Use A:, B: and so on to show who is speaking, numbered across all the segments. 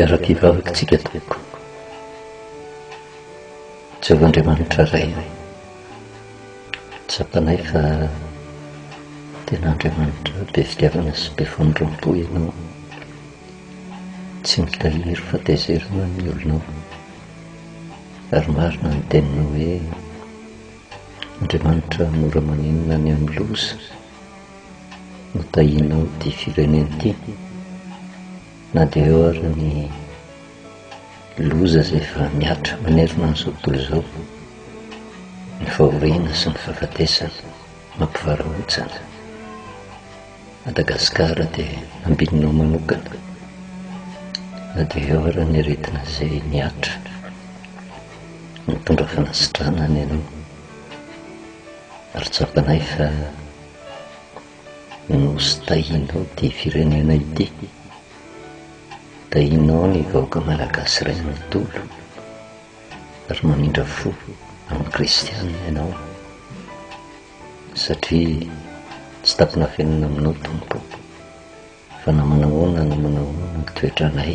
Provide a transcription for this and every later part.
A: Fiarakivavakantsika toko Jehovandriamanitra ray tsapanay fa tena Andriamanitra be fitiavana sy be fanondrom-po ianao, tsy mitahiry fa taizerana ny olonao, ary marina ny teninao hoe Andriamanitra mora maninona ny amin'ny loza no tahinao ty fireneny ty, na dia eo ary ny loza izay efa miatra manerina n'izao tontolo izao, ny fahoriana sy ny fahafatesana mampivarahontsana. Madagasikara dia nambininao manokana, na dia eo ary ny aretina izay miatra mitondra fanasitrana ny ianao, ary tsapanay fa nosy tahinao ty firenena ity, tahinao ny vahoaka malagasy ray manontolo, ary mamindra fo amin'ny kristianina ianao, satria tsy tapina fiainana aminao tompo, fa na manahoana na manahoana ny toetranay,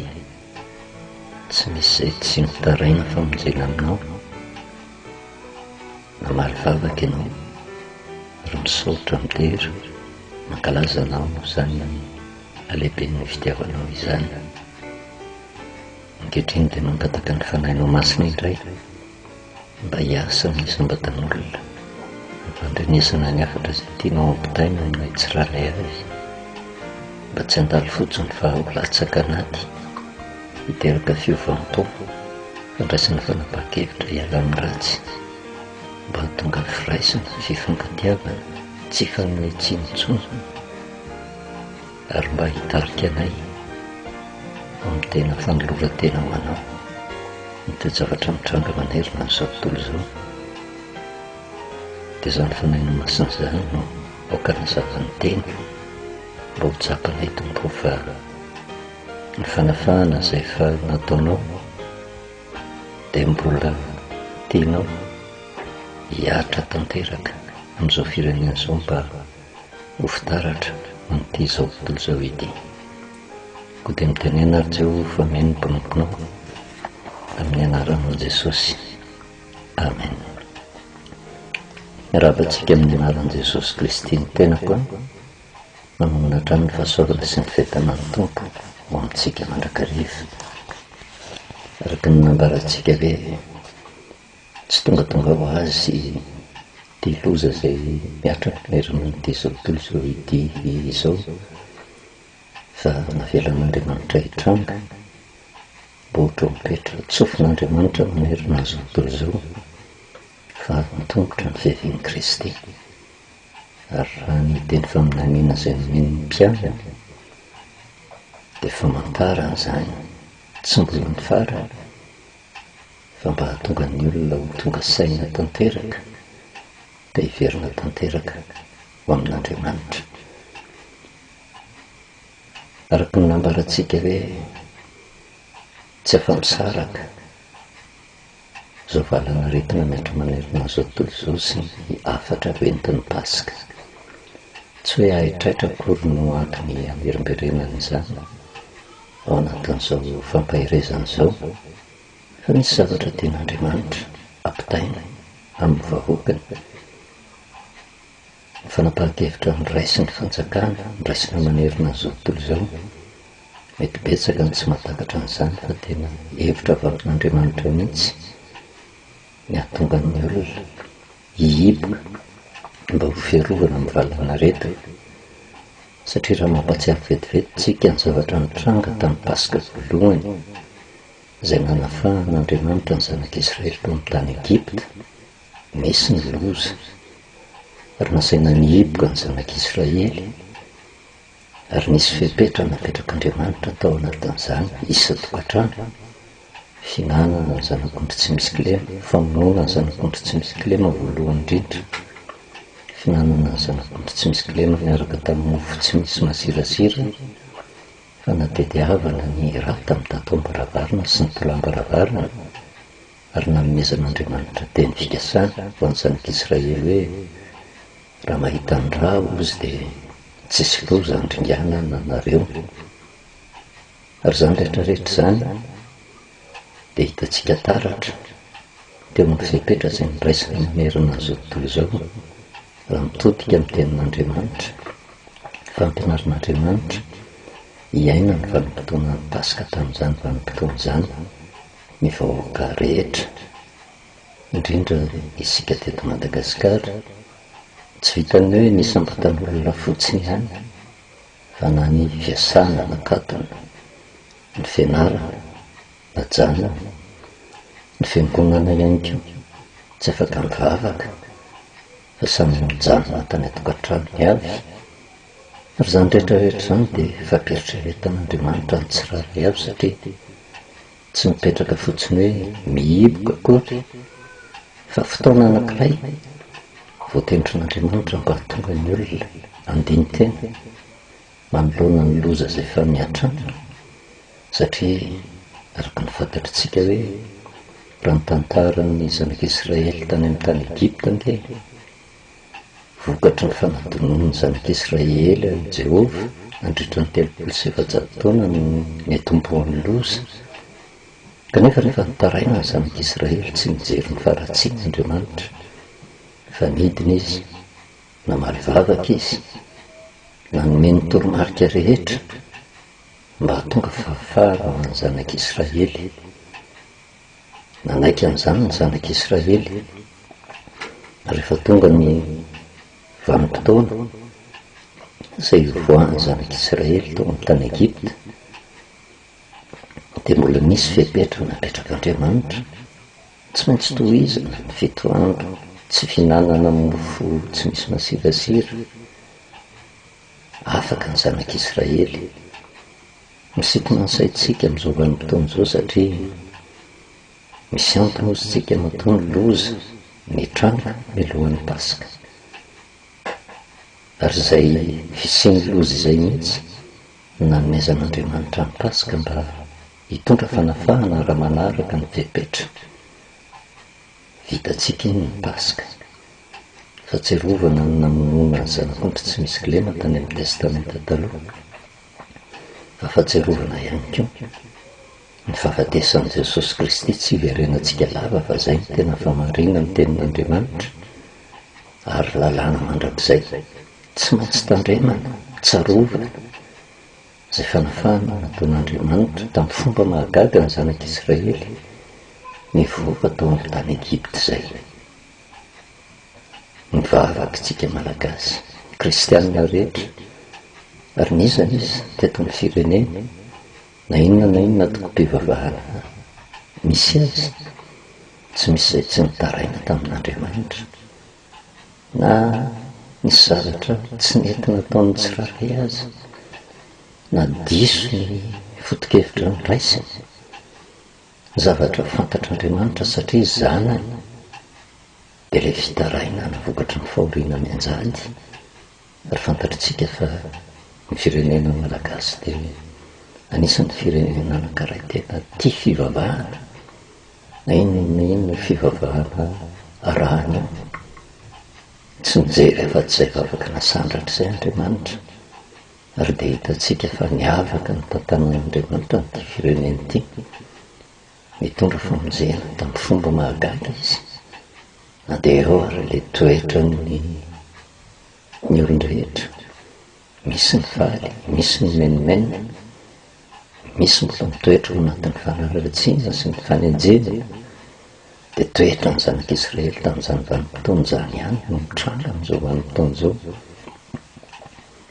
A: tsy misy izay tsy mitaraina famonjena aminao. Namaly vavaka ianao ary misaotra midera mankalaza anao izany alehiben'ny fitiavanao izany. Ankehitriny dia mangataka ny fanahinao masina indray mba hiasa amin'ny isam-batan'olona, ampandrenesana ny hafatra izay tianao ampitaina amin'ny tsirairay azy, mba tsy handalo fotsiny fa ho latsaka anaty hiteraka fiovam-taona, fandraisana fanapahan-kevitra hiala amin'ny ratsy, mba hahatonga firaisana fifankatiavana tsy fanome tsinontsony, ary mba hitarika anay amin'ny tena fanolora-tena ho anao. Ny toe-javatra mitranga manerina n'izao tontolo izao dia izany fanahinao masina izany no aoka nazavany teny mba ho tsapanay tompo, fa ny fanafahana izay efa nataonao dia mbola tianao hiatra tanteraka amin'izao firenena izao, mba ho fitaratra amin'ity izao tontolo izao ity. Koa dia mitenena ary Jehovah fa meno ny mpanomponao amin'ny anaran'i Jesosy. Amen. Miarabantsika amin'ny anaran'i Jesosy Kristy ny tenako, manomana hatrany ny fahasoavana sy ny fahitana ny tompo ho amintsika mandrakariva, araka ny nambarantsika hoe tsy tongatonga ho azy ty loza izay miatra manerana n'ity izao tontolo izao ity izao, fa navelan'Andriamanitra hitranga mba ohatra mipetra tsofin'Andriamanitra manerana n'izao tontolo izao, fa mitongotra ny fiavian'i Kristy. Ary raha ny teny faminaniana izay nomeny ny mpiangana dia famantarana izany, tsy mbola ny farany, fa mba hahatonga ny olona ho tonga saina tanteraka dia hiverina tanteraka ho amin'Andriamanitra. Araka ny nambarantsika hoe tsy afa-misaraka izao valana aretina miatra manerina izao tontolo izao sy ny afatra ventin'ny Pasika. Tsy hoe ahaitraitra akory no antony hamerimberenana izany ao anatin'izao fampahirezana izao, fa misy zavatra tian'Andriamanitra ampitaina amin'ny vahoakany. Ny fanapahan-kevitra ny raisin'ny fanjakana, ny raisina manerina izao tontolo izao, mety betsaka ny tsy mahatakatra an'izany, fa tena hevitra avy amin'Andriamanitra mihitsy ny hahatonga ny olona hihiboka mba ho fiarovana amin'ny valana aretina, satria raha mampatsiahy vetivety ny zavatra nitranga tamin'ny Pasika voalohany izay nanafahan'Andriamanitra ny zanak'Israely tao amin'ny tany Egipta, misy ny loza ary nasaina nihiboka ny zanak'Israely, ary nisy fepetra napetrak'Andriamanitra tao anatin'izany isa-tokantrano, finanana ny zanak'ondry tsy misy kilema, famonoana ny zanak'ondry tsy misy kilema voalohany indrindra, finanana ny zanak'ondry tsy misy kilema miaraka tamin'ny mofo tsy misy masirasira, fanatediavana ny ra tamin'ny tatom-baravarana sy ny tolam-baravarana, ary nanomezan'Andriamanitra teny fikasana ho an'ny zanak'Israely hoe raha mahita ny ra ozy dia tsisy loza handringanana nareo. ary zany rehetrarehetra zany dia hitantsika taratra teo amin'ny fepetra izay niraisana manerana an'izao tontolo izao raha mitodika amin'ny tenin'Andriamanitra, fampianaran'Andriamanitra hiaina ny vanim-potoana ny Pasika tamin'izany vanim-potoana izany ny vahoaka rehetra, indrindra isika teto Madagasikara, tsy vitany hoe nisambatan'olona fotsiny ihany fa na ny fiasana nakatona, ny fianarana najana, ny fiangonana ihany koa tsy afaka mivavaka fa samy mijanona tany atokantrano avy. Ary zany rehetrarehetra zany dia fampieritreretan'Andriamanitra ny tsirairay avy satria tsy mipetraka fotsiny hoe mihiboka akory fa fotoana anankiray voatendritrin'Andriamanitra mba hahatonga ny olona andiny tena manoloana ny loza izay efa miatrana, satria araka ny fantatritsika hoe raha ny tantaran'ny zanak'Israely tany amin'ny tany Egypta nge vokatry ny fanadonoan'ny zanak'Israely amin'i Jehova nandritra ny 3,700 taona ny atombohan'ny loza. Kanefa rehefa nitaraina ny zanak'Israely tsy nijery ny faharatsian'Andriamanitra fa nidina izy, namaly vavaka izy, nanome ny toromarika rehetra mba hahatonga fahafahana ho an'ny zanak'Israely. Nanaiky an'izany ny zanak'Israely rehefa tonga ny vanim-potoana izay hovoahan'ny zanak'Israely tao amin'ny tany Egypta dia mbola nisy fepetra napetrak'Andriamanitra, tsy maintsy tohizana ny fito andro, tsy fihinanana mofo tsy misy masirasira, afaka ny zanak'Israely. Misintona ny saintsika amin'izao vanim-potoana izao satria misy antony ozy tsika matoa ny loza nitranga mialohan'ny Pasika, ary izay fisiany loza izay mihitsy nanomezan'Andriamanitra ny Pasika mba hitondra fanafahana raha manaraka ny fepetra. Vitantsika iny ny Pasika, fahatsiarovana ny namonoana ny zanak'ondry tsy misy kilema tany amin'ny testamenta taloha, fa fahatsiarovana ihany koa ny fahafatesan'i Jesosy Kristy tsy hiverenantsika lava fa izay ny tena famarina ny tenin'Andriamanitra. Ary lalàna mandrakizay tsy maintsy tandremana, tsarovana izay fanafahana nataon'Andriamanitra tamin'ny fomba mahagaga ny zanak'Israely nivoaka tao amin'ny tany Egypta izay. Mivavaka tsika malagasy, kristianina rehetra, ary nizana izy teto amin'ny firenena na inona tokom-pivavahana misy azy, tsy misy izay tsy nitaraina tamin'Andriamanitra, na nisy zavatra tsy nentina ataon'ny tsirairay azy, na diso ny foto-kevitra ny raisiny, zavatra fantatr'Andriamanitra satria zanany dia ilay fitaraina navokatry ny fahoriana mianjady. Ary fantatritsika fa ny firenena malagasy dia anisan'ny firenena anankiray tena tia fivavahana, na inona fivavahana arahana, tsy mijery afa-tsy izay vavaka nasandratra izay Andriamanitra. Ary dia hitantsika fa niavaka ny tantanan'Andriamanitra nyity firenena ity, mitondra famonjena tamin'ny fomba mahagaga izy, na dia eo ary ilay toetra ny olon-drehetra, misy ny faly, misy ny menimena, misy mbola mitoetra ao anatin'ny fanaratsiana sy ny fanenjena, dia toetra ny zanak'Israely tamin'izany vanim-potoana izany ihany no mitranga amin'izao vanim-potoana izao.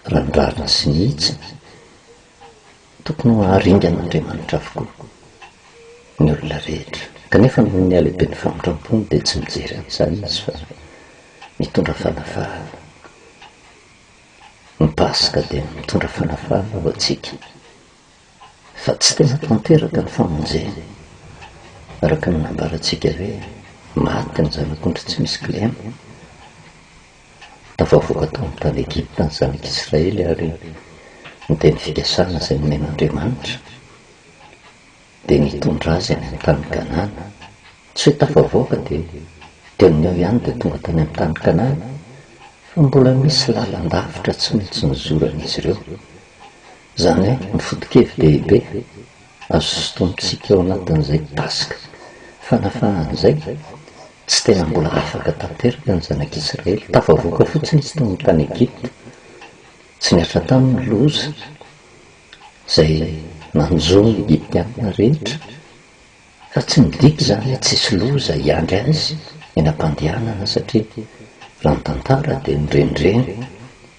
A: Raha ny rarina sy nihitsy tokony ho haringan'Andriamanitra avokoa ny olona rehetra. Kanefa noho ny alehiben'ny famindram-pony dia tsy mijery an'izany izy fa mitondra fanafahana. Ny Pasika dia mitondra fanafahana ho antsika, fa tsy tena tanteraka ny famonjena, araka ny nambarantsika hoe maty ny zanak'ondry tsy misy kilema, tafavoaka tao amin'ny tany Egypta ny zanak'Israely ary ny teny fikasana izay nomen'Andriamanitra dia nitondra azy any amin'ny tany Kanana. Tsy hoe tafavoaka dia teony eo ihany dia tonga tany amin'ny tany Kanana, fa mbola misy lalan-davitra tsy maintsy nizoran'izy ireo. Izany hoe ny foto-kevy dehibe azo sotomontsika eo anatin'izay paska fanafahan'izay tsy tena mbola afaka tanteraka ny zanak'Israely. Tafavoaka fotsiny izy tamin'ny tany Egipta, tsy niatra tamin'ny loza izay nanjono ny Egiptianina rehetra, fa tsy midika izany hoe tsisy loza hiandry azy eny am-pandehanana, satria raha ny tantara dia nirendreny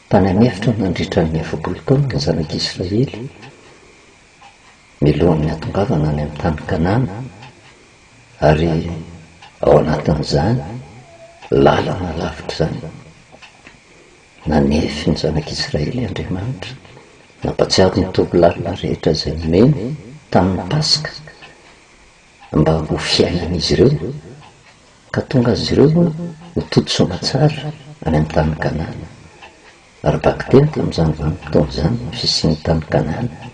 A: tany anefitra nandritra ny 70 taona ny zanak'Israely milohan'ny atongavana any amin'ny tany Kanana, ary ao anatin'izany lalana lavitra zany nanefy ny zanak'Israely Andriamanitra, nampatsiaro mitovy lalina rehetra izay nomeny tamin'ny Paska mba ho fiainan'izy ireo, ka tonga azy ireo ho toto soamantsara any amin'ny tany Kanana. Ary baka teny tamin'izany vanim-potoana izany ny fisian'ny tany Kanana,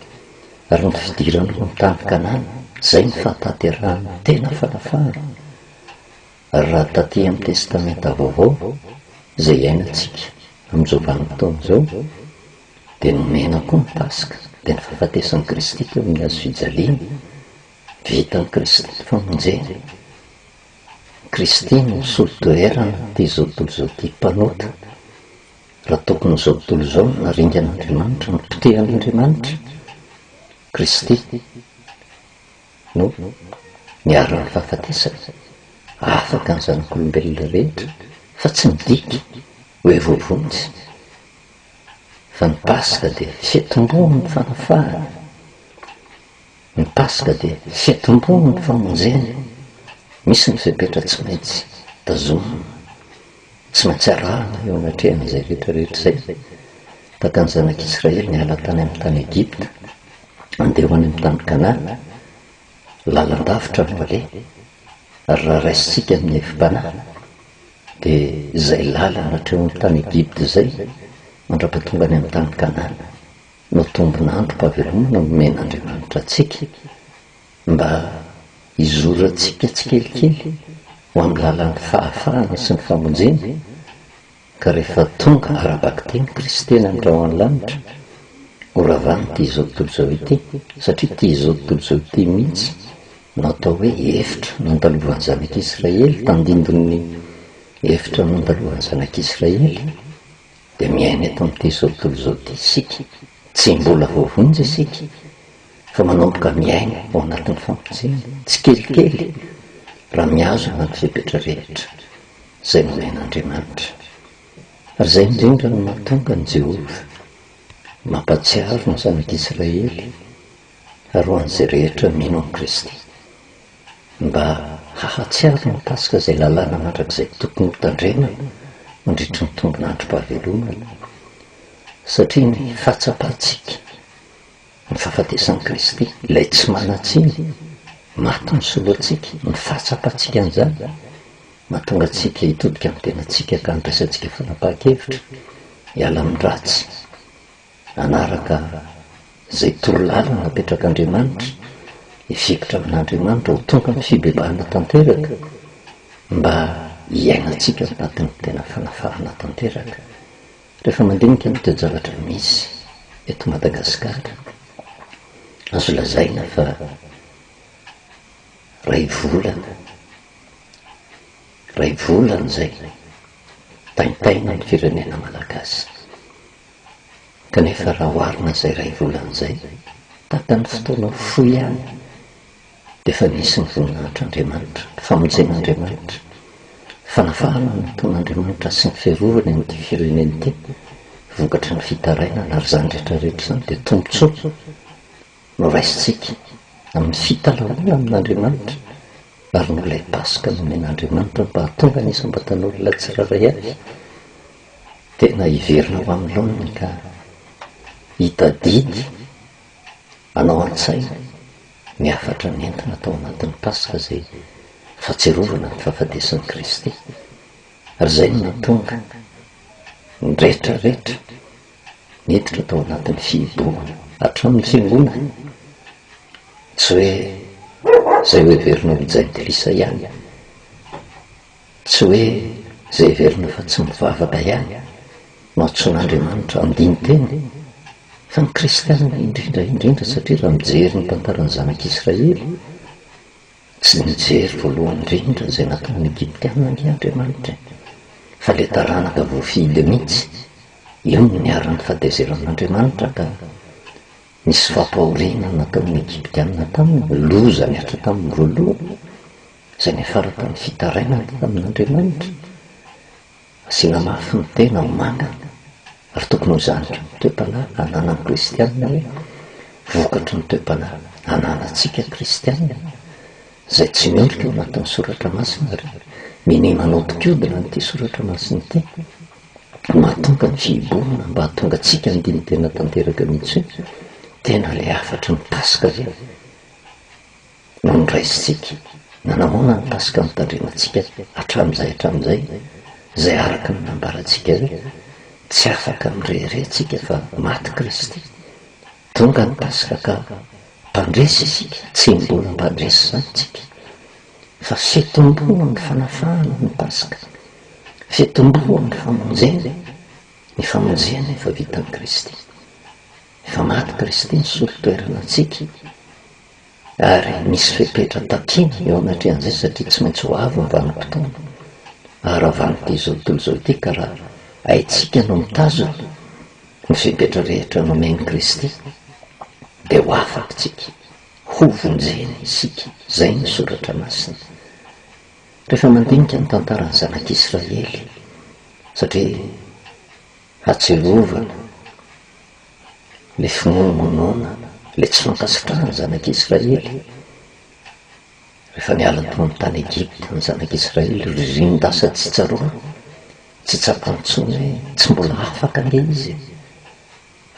A: ary ny fidirana ny tany Kanana, izay ny fahatanterahana tena fanafahana. Ary raha taty amin'ny testamenta vaovao izay iainantsika amin'izao vanim-potoana izao, dia nomena koa ny Paska, dia ny fahafatesan'i Kristy teo amin'ny hazo fijaliana, vitan'i Kristy ny famonjena. Kristy no solo-toerana ty izao tontolo izao ty mpanota. Raha tokony izao tontolo izao naringan'Andriamanitra, nipitehan'Andriamanitra, Kristy no miaro ny fahafatesana, afaka ny zanak'olombelona rehetra, fa tsy midika hoe voavonjy. Fa ny Paska dia fiatombohan'ny fanafahana, ny Paska dia fiatombohan'ny famonjena. Misy ny fepetra tsy maintsy tazomina, tsy maintsy arahana eo anatrehan'izay rehetrarehetra izay. Tahaka ny zanak'Israely niala tany amin'ny tany Egipta, andeha ho any amin'ny tany Kanana, lalandavitra no aleha, ary raha raisitsika amin'ny hevim-panahy dia izay lalana hatreo amin'ny tany Egipta izay mandrapatonga any amin'ny tany Kanana no tombon'andro mpahavelomana nomen'Andriamanitra antsika mba hizorantsika tsikelikely ho amin'ny lalan'ny fahafahana sy ny famonjena. Ka rehefa tonga arabaka teny Kristy eny andraho lanitra, ho ravany ty izao tontolo izao ity, satria ty izao tontolo izao ity mihitsy natao hoe efitra nandalovan'ny zanak'Israely, tandindon'ny efitra nandalovan'ny zanak'Israely, dia miaina eto amin'ity izao tontolo izao ity isika, tsy mbola voavonjy isika, fa manomboka miaina ao anatin'ny famonjena tsy kelikely raha miazona ny fepetra rehetra izay nomen'Andriamanitra. Ary izay indrindra no mahatonga ny Jehova mampatsiaro ny zanak'Israely ary ho an'izay rehetra mino amin'i Kristy mba hahatsiaro ny Paska izay lalàna mandrakizay tokony ho tandremana mandritry ny tombon'andro mpahavelomana, satria ny fahatsapantsika, ny fahafatesan'i Kristy, ilay tsy manatsiny, maty ny soloantsika, ny fahatsapantsika an'izany mahatonga antsika hitodika amin'ny tenantsika ka nyraisantsika fanapahan-kevitra, hiala amin'ny ratsy, anaraka izay torolalana napetrak'Andriamanitra, hifikotra amin'Andriamanitra ho tonga amin'ny fibebahana tanteraka mba hiainantsika anatin'ny tena fanafahana tanteraka. Rehefa mandinika n'ito zavatra misy eto Madagasikara, azo lazaina fa ray volana izay taintaina ny firenena malagasy. Kanefa raha oharina izay ray volana izay tahaka ny fotoana fohy ihany, dia efa nisy ny voninahitran'Andriamanitra, famonjen'Andriamanitra, fanafahana ny nataon'Andriamanitra sy ny fiarovany amin'ity firenena ity, vokatra ny fitarainana. Ary izany rehetrarehetra izany dia tombotsoa no raisitsika amin'ny fitalaona amin'Andriamanitra, ary no ilay Paska nomen'Andriamanitra mba hatonga nisam-batan'olona tsiraray avy tena hiverina ho amin'ny laoniny ka hitadidy anao an-tsaina miafatra ny entana atao anatin'ny Paska izay fahatsiarovana ny fahafatesan'i Kristy. Ary izay no nahatonga ny rehetrarehetra miditra atao anatin'ny fihibohana hatramin'ny fiangonana, tsy hoe izay ho heverina ho jaintilisa ihany, tsy hoe izay heverina fa tsy mivavaka ihany no antsoin'Andriamanitra andiny teny, fa ny kristianina indrindraindrindra satria raha mijery ny tantaran'ny zanak'israely tsy nijery voalohany indrindra zay nataon'ny egyptianina ny andriamanitra fa le taranaka voafidy mihitsy io niarany fahadezeran'andriamanitra ka nisy fampahoriana nataon'ny egyptianina taminy loza miatra tamin'ny voalohany zay nefara tamin'ny fitarainana tamin'andriamanitra asiana mafy ny tena ho mangana ary tokony ho zanitra ny toe-panahy hanana ny kristianina hoe vokatry ny toe-panahy hananantsika kristianina zay tsy miondrika eo anatin'ny soratra masina ary mini manodikodina n'ity soratra masina ity mahatonga ny fihiboana mba hahatonga tsika andiny tena tanteraka mihitsy hoe tena le afatry ny pasika ve no ndraisitsika nanamona ny pasika mitandrenatsika hatramin'izay zay araka ny nambarantsika hoe tsy afaka mireherentsika fa maty kristy tonga ny pasika ka mpandresy isika tsy mbola mpandresy zany tsika fa fitomboa ny fanafahana ny pasika fitomboa ny famonjena ny famonjena efa vitany kristy efa maty kristy ny solo-toerana atsika ary misy fepetra takina eo anatrehan'izay satria tsy maintsy ho avy ny vanim-potoana ary avan'ity zao tontolo zao ity ka raha haitsika no mitazona ny fepetra rehetra nomeny kristy dia ho afaka tsika ho vonjena isika zay ny soratra masina rehefa mandinika ny tantarany zanak'israely satria hatserovana le fimonomonoana le tsy fankasitrahany zanak'israely rehefa niala tao amin'ny tany Egypta ny zanak'israely ririndasa tsy tsaroana tsy tsapantsony hoe tsy mbola afaka nge izy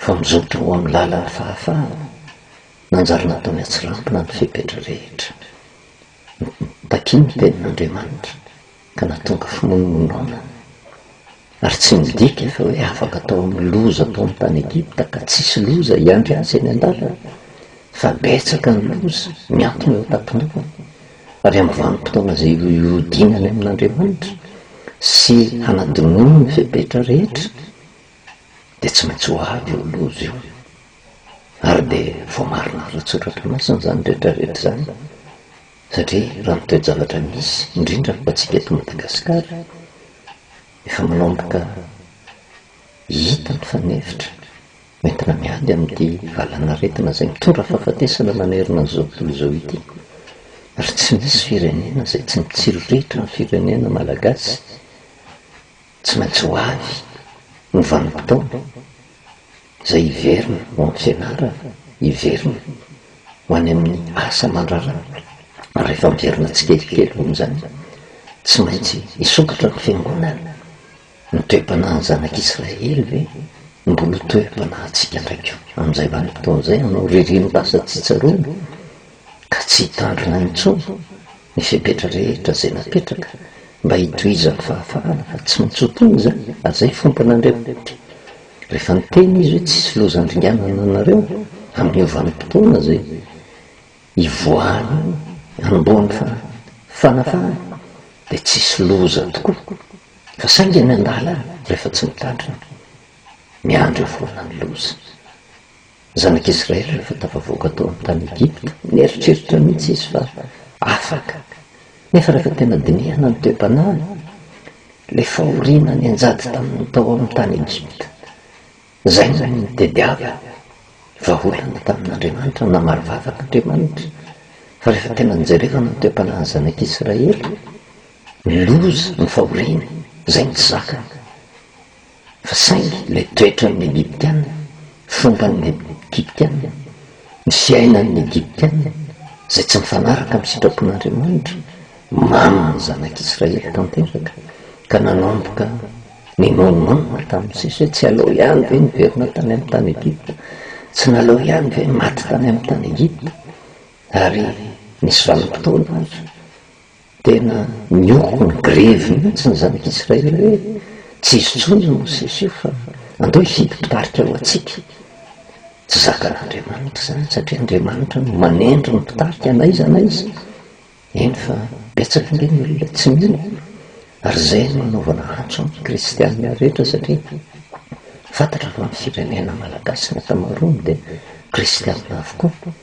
A: fa mizotra ho amin'ny lalan'ny fahafahana nanjary nataony atsirampina ny fepetra rehetra takiny tenin'andriamanitra ka natonga fimonomonoana ary tsy midika fa hoe afaka atao amin'ny loza tao amin'ny tany Egypta ka tsisy loza iandry azy eny an-dalana fa betsaka ny loza miantona eo tampindohany ary amin'ny vanim-potoana zay iodinany amin'andriamanitra sy hanadinono ny fepetra rehetra dia tsy maintsy ho avy eo loza io ary dia voamarina ratsoratra masina zany rehetrarehetra zany satria raha mitoejavatra misy indrindra fatsika eto Madagasikara efa manomboka hita ny fanevitra mentina miady amin'ity valanaretina zay mitondra fahafatesana manerina n'izao tontolo zao ity ary tsy misy firenena zay tsy mitsiriritra ny firenena malagasy tsy maintsy ho avy ny vanim-potoana zay hiverina ho amin'ny fianarana hiverina ho any amin'ny asa mandrarana rehefa miverina tsikelikely hoan'izany tsy maintsy hisokatra ny fiangonana ny toe-panahy ny zanak'israely ve mbola toe-panahintsika ndraikio amin'izay vanim-potoana zay anao ririny-basa tsy tsaroana ka tsy hitandrina intsony ny fepetra rehetra zay napetraka mba hitohizany fahafahana fa tsy maintsy ho tonga zany ary zay fomban'andriamanitra rehefa niteny izy hoe tsisy lozandringanana anareo amin'io vanim-potoana zay hivoahany anomboany fanafahana dia tsisy loza tokoa fa saingy ny andala rehefa tsy mitandrina miandro eo foana ny loza zanak'israely rehefa tafavoaka tao amin'ny tany Egypta nieritreritra mihitsy izy fa afaka nefa rehefa tena dinihana ny toe-panahy le fahoriana ny anjady tamin'ny tao amin'ny tany Egypta zay zany nitediava vaholana tamin'andriamanitra namarivavak'andriamanitra fa rehefa tena nijerevana ny toe-panahy zanak'israely loza ny fahoriana zay ny tsy zakany fa saingy le toetra ny egyptianina fomban'ny egyptianina ny fiainan'ny egyptianina zay tsy mifanaraka amin'ny sitrapon'andriamanitra maminy zanak'israely tanteraka ka nanomboka ny nononona tamin'ny sisy hoe tsy aleo ihany ve niverina tany amin'ny tany Egypta tsy naleo ihany ve maty tany amin'ny tany Egypta ary nisy vanim-potoana azy tena nioko ny grevy mihitsy ny zanak'israely hoe tsy izy tsony Mosesy io fa andao hifidy mpitarika ho atsika tsy zakan'andriamanitra zany satria andriamanitra no manendry ny mpitarika anaiza eny fa betsaka nge ny olona tsy mino ary zay no manaovana antso amin'ny kristianina rehetra satria fantatra fa amin'ny firenena malagasy ny ankamaroany dia kristianina avokoa,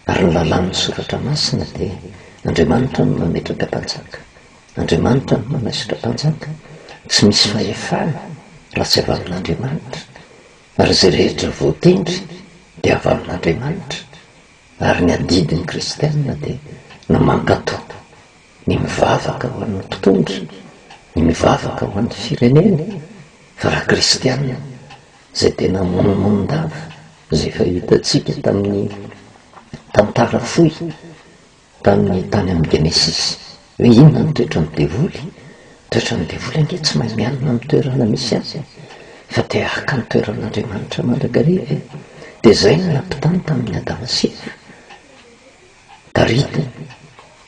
A: ary ny lalàn'ny soratra masina dia Andriamanitra no mametraka mpanjaka, Andriamanitra no manaisitra mpanjaka, tsy misy fahefana raha tsy avy amin'Andriamanitra, ary izay rehetra voatendry dia avy amin'Andriamanitra. Ary ny adidin'ny kristianina dia ny mankatao, ny mivavaka ho an'ny mpitondra, ny mivavaka ho an'ny firenena. Fa raha kristianina izay tena monimondava izay efa hitantsika tamin'ny tantara fohy, tamin'ny tany amin'ny Genesisy, hoe inona ny toetra ny devoly. Toetra ny devoly ange tsy mahay mianina amin'ny toerana misy azy, fa te haka ny toeran'Andriamanitra mandrakariva. Dia izay no nampitany tamin'ny Adama sy Eva, taritiny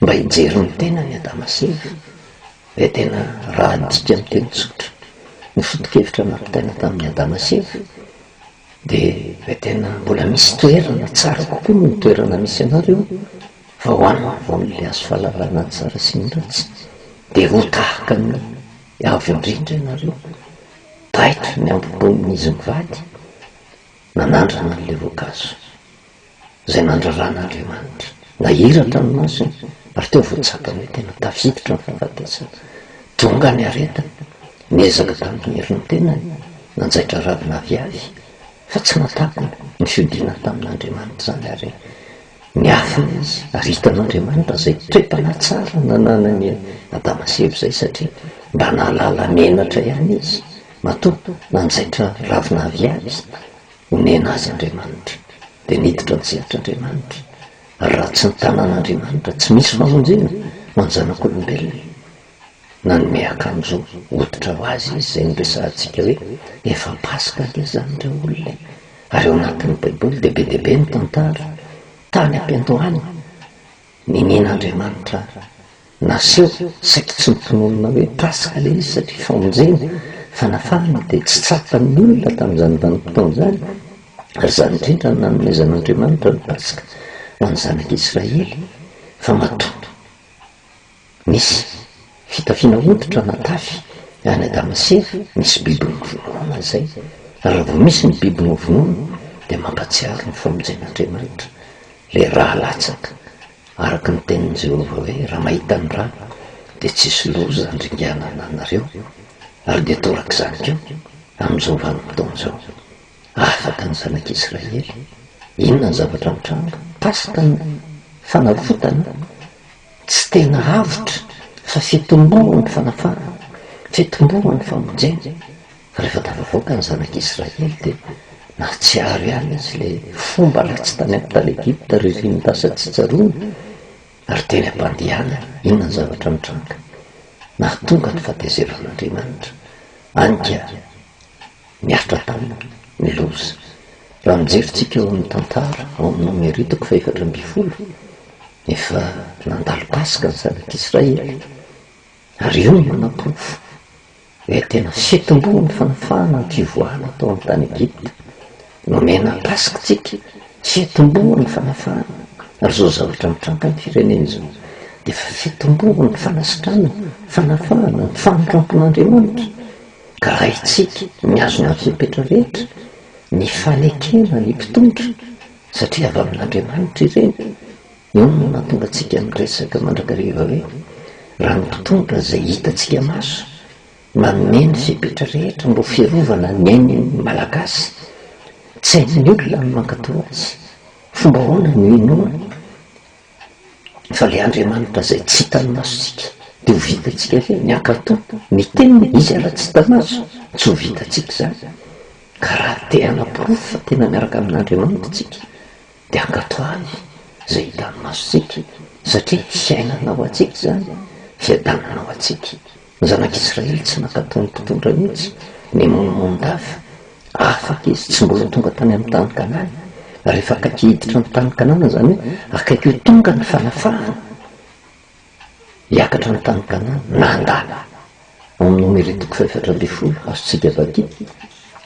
A: mba hijery ny tena ny Adama sy Eva. Hoe tena raha adika amin'ny teny tsotra ny foto-kevitra nampitaina tamin'ny Adama sy Eva, dia hoe tena mbola misy toerana tsara kokoa no ny toerana misy anareo, fa hoanina vao amin'ilay hazo fahalalana ny tsara sy ny ratsy, dia ho tahaka ny avy indrindra ianareo. Taitra ny ambom-ponin'izy mivady, nanandrana an'ilay voankazo izay nandraran'Andriamanitra, nahiratra ny masony, ary teo voatsapany hoe tena tafiditra ny fahafatesana. Tonga ny aretiny, niezaka tamin'ny herin'ny tenany, nanjaitra ravina aviavy, fa tsy natapana ny fiodiana tamin'Andriamanitra izany ary niafina izy, ary hitan'Andriamanitra izay toepana tsara nananany Adama sy Eva izay, satria mba nahalala menatra ihany izy, matoa nanjaitra ravina aviavy onena azy Andriamanitra, dia niditra ny sehatr'Andriamanitra. Ary raha tsy ny tanan'Andriamanitra tsy misy famonjena ho any zanak'olombelona. Nanome akanjo hoditra ho azy izy izay niresahantsika hoe efa Paska anie izany ireo olona. Ary eo anatin'ny baiboly dia be dia be ny tantara tany am-piandohany ninin'Andriamanitra naseho, saky tsy mitononona hoe Paska ilay izy satria famonjena fanafahana dia tsy tsapan'ny olona tamin'izany vanim-potoana izany. Ary izany indrindra no nanomezan'Andriamanitra ny Paska ho an'ny zanak'Israely. Fa matoa misy fitafiana hoditra natafy any Adama sy Eva, misy biby novonoana izay. Ary vao misy ny biby novonoana dia mampatsiaro ny famonjen'Andriamanitra ilay raha latsaka, araka ny tenin'i Jehova hoe raha mahita ny raha dia tsisy loza handringanana anareo. Ary dia torak'izany keo amin'izao vanim-potoana izao, afaka ny zanak'Israely. Inona ny zavatra mitranga? Paska ny fanavotana, tsy tena avotra fa fitombohan'ny fanafahana, fitombohan'ny famonjena. Fa rehefa tafavoaka ny zanak'Israely dia natsiaro ihany izy ilay fomba ratsy tany amin'ny tany Egipta ririny tasa tsy tsaroana, ary teny am-pandihana. Inona ny zavatra mitranga? Nahatonga ny fahatezeran'Andriamanitra anka miaritra taminy ny loza. Raha mijeritsika eo amin'ny tantara ao amin'ny Nomeritoko 4:12, efa nandalo Paska ny zanak'Israely, ary io no manapofo hoe tena fitombohan'ny fanafahana ny fivoahana tao amin'ny tany Egipta. Nomena Paska tsika, fitombohan'ny fanafahana. Ary zao zavatra mitranga ny firenena izao dia fitombohan'ny fanasitrana, fanafahana, ny famitrampon'Andriamanitra. Ka raha itsika miazona amin'ny fipetra rehetra, ny fanekena ny mpitondra, satria avy amin'Andriamanitra ireny. Io no nahatonga antsika miresaka mandrakariva hoe raha ny mpitondra izay hitantsika maso manome ny fipetra rehetra mbo fiarovana ny ain'ny malagasy, tsy hain'ny olona ny mankatao azy, fomba hoana no inoana. Fa ilay Andriamanitra izay tsy hitany masontsika dia ho vitantsika ve ny ankatao ny teniny izy ala tsy hita maso, tsy ho vitantsika izany. Ka raha te hanapirofo fa tena miaraka amin'Andriamanitra tsika dia ankatao avy izay hitany masontsika, satria fiainana ho antsika izany, fiadanana ho antsika. Ny zanak'Israely tsy nankatao ny mpitondra mihitsy, ny monimondava, afaka izy tsy mbola tonga tany amin'ny tany Kanana. Rehefa akaiky hiditra ny tany Kanana izany hoe akaiky ho tonga ny fanafahana, hiakatra ny tany Kanana nandala. Ao amin'ny Nomeritoko 4:12 azontsika vaky,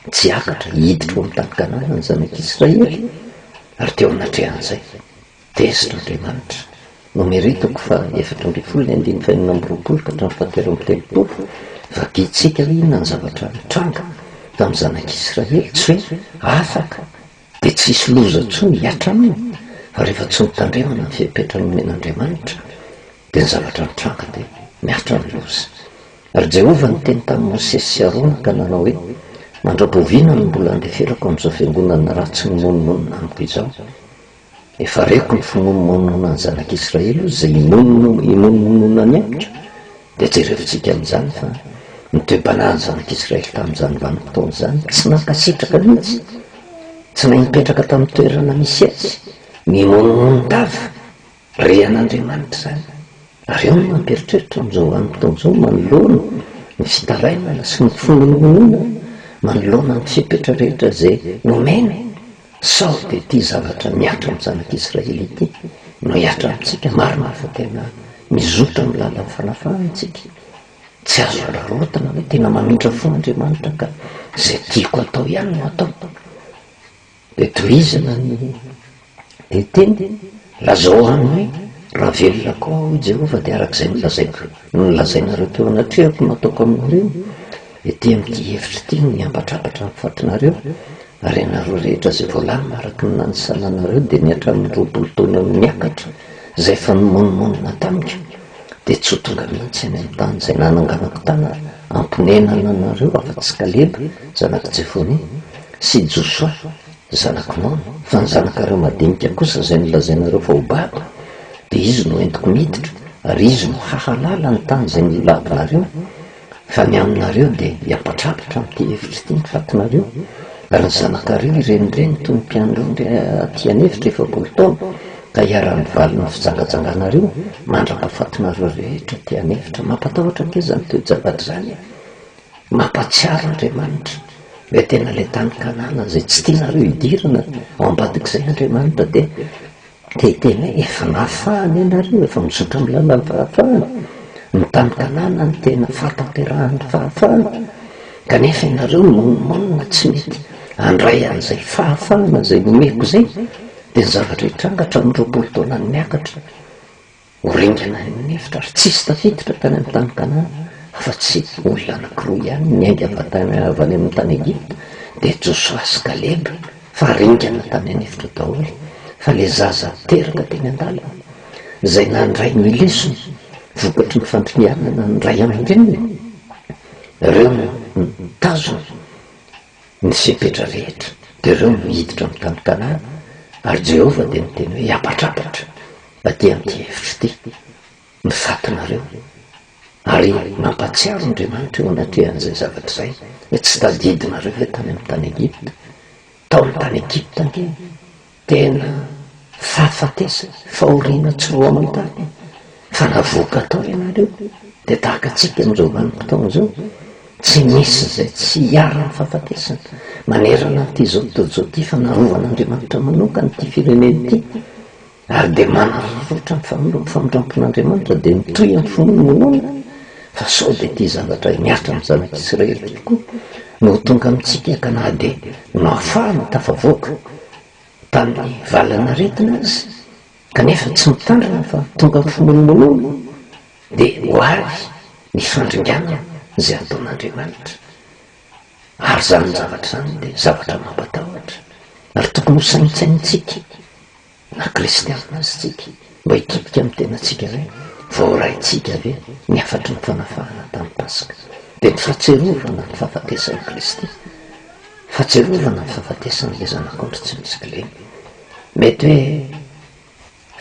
A: tsy akatra hiditra amin'ny tany Kanana ny zanak'Israely. Ary teo anatrehan'izay tezitr'Andriamanitra. Nomeritoko 4:12-20 ka hatramin'ny 7:30. Vakitsika hoe inona ny zavatra mitranga tamin'ny zanak'Israely tsy hoe afaka de tsisy loza tsony hiatra aminy fa rehefa tsy mitandremana ny fipetrany men'Andriamanitra de ny zavatra mitranga de miatra ny loza. Ary Jehova ny teny tamin'ny Mosesy sy Arona ka nanao hoe mandraboviana no mbola andeferako amin'izao fiangonana ratsy ny monomonina amiko izao. Efa reko ny fimonomonona ny zanak'Israely izay imonomonona ny amiko de jerevintsika amin'izany fa ny toe-panahy ny zanak'Israely tamin'izany vanim-potoana izany tsy nankasitraka mihitsy, tsy nahy nipetraka tamin'ny toerana misy azy, mimonomonondava re an'Andriamanitra zany. Ary eo no mampieritreritra amin'izao vanim-potoana izao manoloana ny fitarainana sy ny fimonomonona, manoloana ny fipetra rehetra zay nomena. Sao de ty zavatra miatra amin'ny zanak'Israely ity no hiatra amintsika. Marina fa tena mizotra amin'ny lalan'ny fanafahantsika, tsy azo ararotana hoe tena mamindra fo Andriamanitra ka zay tiako atao ihany no atao. De tohizana ny teny lazao aminy raha velona koa Jehova de arak'izay nolazainareo teo anatrehako nataoko aminareo. Ety amin'ity hevitra ity no miambatrabatra ny fatinareo ary ianareo rehetra zay voalamy araka ny nanisananareo de niatra amin'ny 20 taona miakatra zay fa nimonomonina tamiko de tsy ho tonga mihitsy any amin'ny tany zay nananganako tana amponenana anareo afa-tsy Kaleba zanak' Jefone sy Josua zanak' Nona fa ny zanakareo madinika kosa zay nolazainareo fa ho baba. De izy no entiko miditra ary izy no hahalala ny tany zay nilavinareo fa ny aminareo de hiampatrapatra amin'ity hevitra ity ny fatinareo. Ary ny zanakareo irenireny toy ny mpianareo aty an'hevitra 70 taona ka hiara-ny valina fijangajanganareo mandra-pahafatinareo rehetra ty an'hevitra. Mampatahotra ke zany toe-javatra zany, mampatsiaro Andriamanitra hoe tena le tany Kanana zay tsy tianareo hidirana ao ambadik'izay Andriamanitra de tena efa nahafahany ianareo, efa mizotra amin'ny lalan'ny fahafahana. Ny tany Kanana ny tena fahatanterahany fahafahana kanefa ianareo monomonina tsy mety andray an'izay fahafahana zay nomeko zay de ny zavatra hitrangatra amin'ny 20 taona ny miakatra horingana ny hevitra ary tsisy tafiditra tany amin'ny tany Kanana fa tsy olona anakiroa ihany niainga avy any amin'ny tany Egipta de Josua sy Kaleba fa ringana tany an'hevitra daholo. Fa le zaza teraka teny an-dalana zay nandray ny lesony vokatry ny fandrinyanana ny ray aman-dreniny, ireo no tazony ny fipetra rehetra de ireo no hiditra amin'ny tany Kanana. Ary Jehova de miteny hoe hiapatrapatra aty amin'ity hevitra ity ny fatinareo ary mampatsiaro Andriamanitra eo anatrehan'izay zavatra zay hoe tsy tadidinareo hoe tany amin'ny tany Egipta. Tao amin'ny tany Egipta nge tena fahafatesa fahoriana tsy roa aman-tany fa navoaka tao ianareo. De tahaka atsika amin'izao vanim-potoana zao tsy misy zay tsy hiara ny fahafatesana manerana n'ity zao tontolo zao ty fa narovan'Andriamanitra manokana ty fireneny ity ary de manarorotra ny famindrampon'Andriamanitra de mitohy amin'ny fimonomonona. Fa sao de ty zavatra miatra amin'ny zanak'Israely tokoa no tonga amitsika ka na de nahafahana tafavoaka tamin'ny valanaretina azy kanefa tsy mitandrina fa tonga amin'ny fimonomonona de ho avy ny fandringanana zay ataon'Andriamanitra. Ary zany zavatra zany de zavatra mampatahotra ary tokony ho saintsaintsika na kristianina azytsika mba hikipika amin'ny tenatsika hoe voaraintsika ave ny afatry ny fanafahana tamin'ny Pasika de ny fahatserovana ny fahafatesan'i Kristy, fahatserovana ny fahafatesan'le zanak'ondry tsy misy kileny. Mety hoe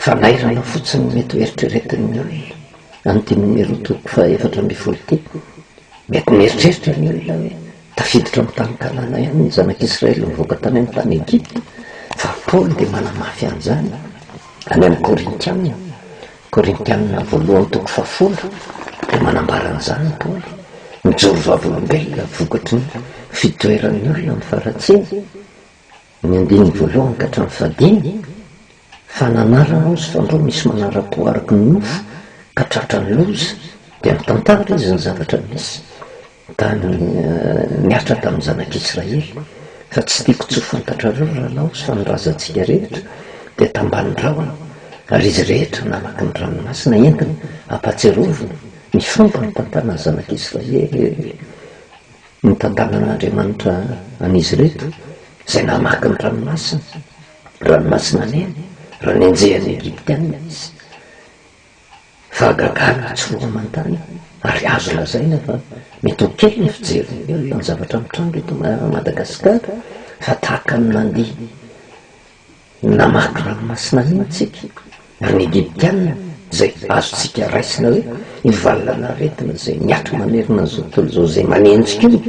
A: fanairana fotsiny mety ho eritreretin'ny olona an'ity numero toko fa 4 ty mety mieritreritra ny olona hoe tafiditra amin'ny tany Kanana ihany ny zanak'Israely mivoaka tany amin'ny tany Egipta. Fa Paoly de manamafy an'izany any amin'ny Korintianina 2:10 de manambara an'izany Paoly mijoro vavolombelona vokatry ny fitoeran'ny olona ny faratsiny ny 2 ka hatramin'ny 5 fa nanarana ozy fa andro misy manara-po araky ny nofo ka tratra ny loza de mitantara izy ny zavatra misy tany niatra tamin'ny zanak'Israely. Fa tsy tiako tsy ho fantatrareo rahalao sy fa nirazantsika rehetra de tambany rahona ary izy rehetra namaky ny ranomasina entina ampatsiarovina ny fomba ny tantana zanak'Israely ny tantanan'andriamanitra an'izy reto izay namaky ny ranomasina neny raha ny anjehan'ny egiptianina izy fahagagana tsy roamantany ary azo lazaina fa mety ho kely ny fijeriny olona ny zavatra mitranga eto Madagasikara fa tahaka ny nandiha namaky ranomasina neny tsika ary ny egiptianina zay azotsika raisina hoe ivalanaretina zay miatra manerina an'izao tontolo zao zay manenjika io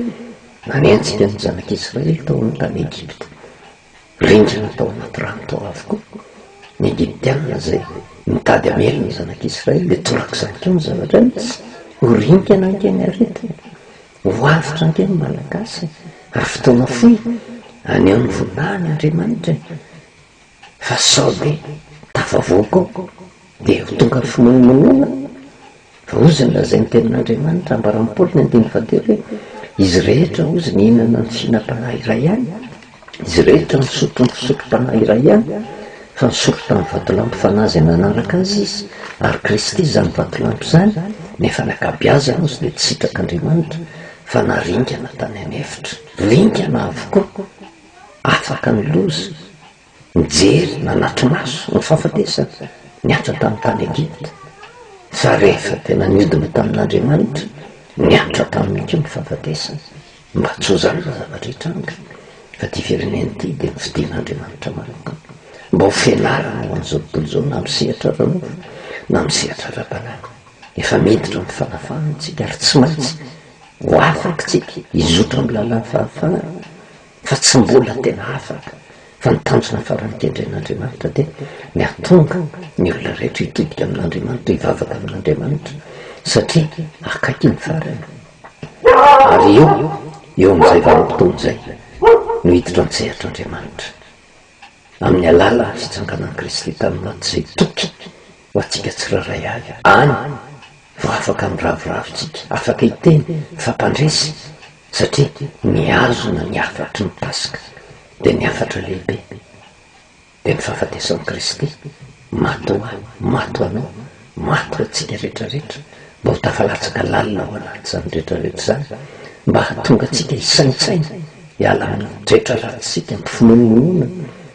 A: nanenjika ny zanak'Israely tao amin'ny tany Egipta rindrina tao anaty rano tao avokoa ny egiptianina zay mitady amelona ny zanak'Israely de torak'izany keo ny zavatra mitsy ho rinkana ankeny aretina ho avitra ankeny malagasy ary fotoana fohy any amin'ny vonany Andriamanitra fa sao de tafavoaka de ho tonga fimonomonona fa ozy ny lazay ny tenin'Andriamanitra ambaram-polo ny 17 hoe izy rehetra ozy ny hinana ny fihinam-panahy iray ihany izy rehetra misotro ny fisotrom-panahy iray ihany fa misotro tamin'ny vatolampy fanazy nanaraka azy izy ary Kristy zany vatolampy zany nefa nakabeazana ozy de tsy sitrak'Andriamanitra fa naringana tany anefitra ringana avokoa afaka ny loza mijery nanatry maso ny fahafatesana niatra tamin'ny tany Egipta fa rehefa tena niodina tamin'Andriamanitra niatra tamin'ny keo ny fahafatesana mba tsy ho zany zavatra hitranga fa ty fireneny ty de nifidian'Andriamanitra manokana mba ho fianarana ho an'izao tontolo zao na misehatra ranova na misehatra ra-banana efa miditra ny fanafahantsika ary tsy maintsy ho afaka tsika izotra amin'ny lalan'ny fahafahana fa tsy mbola tena afaka fa nitanjona farany kendren'Andriamanitra de miatonga ny olona rehetra hitodika amin'Andriamanitra hivavaka amin'Andriamanitra satria akaiky ny farany ary eo amin'izay vanim-potoana zay no hiditra antsehatra-Andriamanitra amin'ny alala fitsanganan'i Kristy tamin'ny maty zay toky ho atsika tsiraray avy any vo afaka miraviravitsika afaka hiteny fampandresy satria niazona ny afatry ny Pasika de ny afatra lehibe de ny fahafatesan'i Kristy mato anao mato atsika rehetrarehetra mba ho tafalatsaka lalina ho anaty zany rehetrarehetra zany mba hatonga atsika hisaintsaina hiala amin'ny drehetra ratsika amin'ny fimonomonona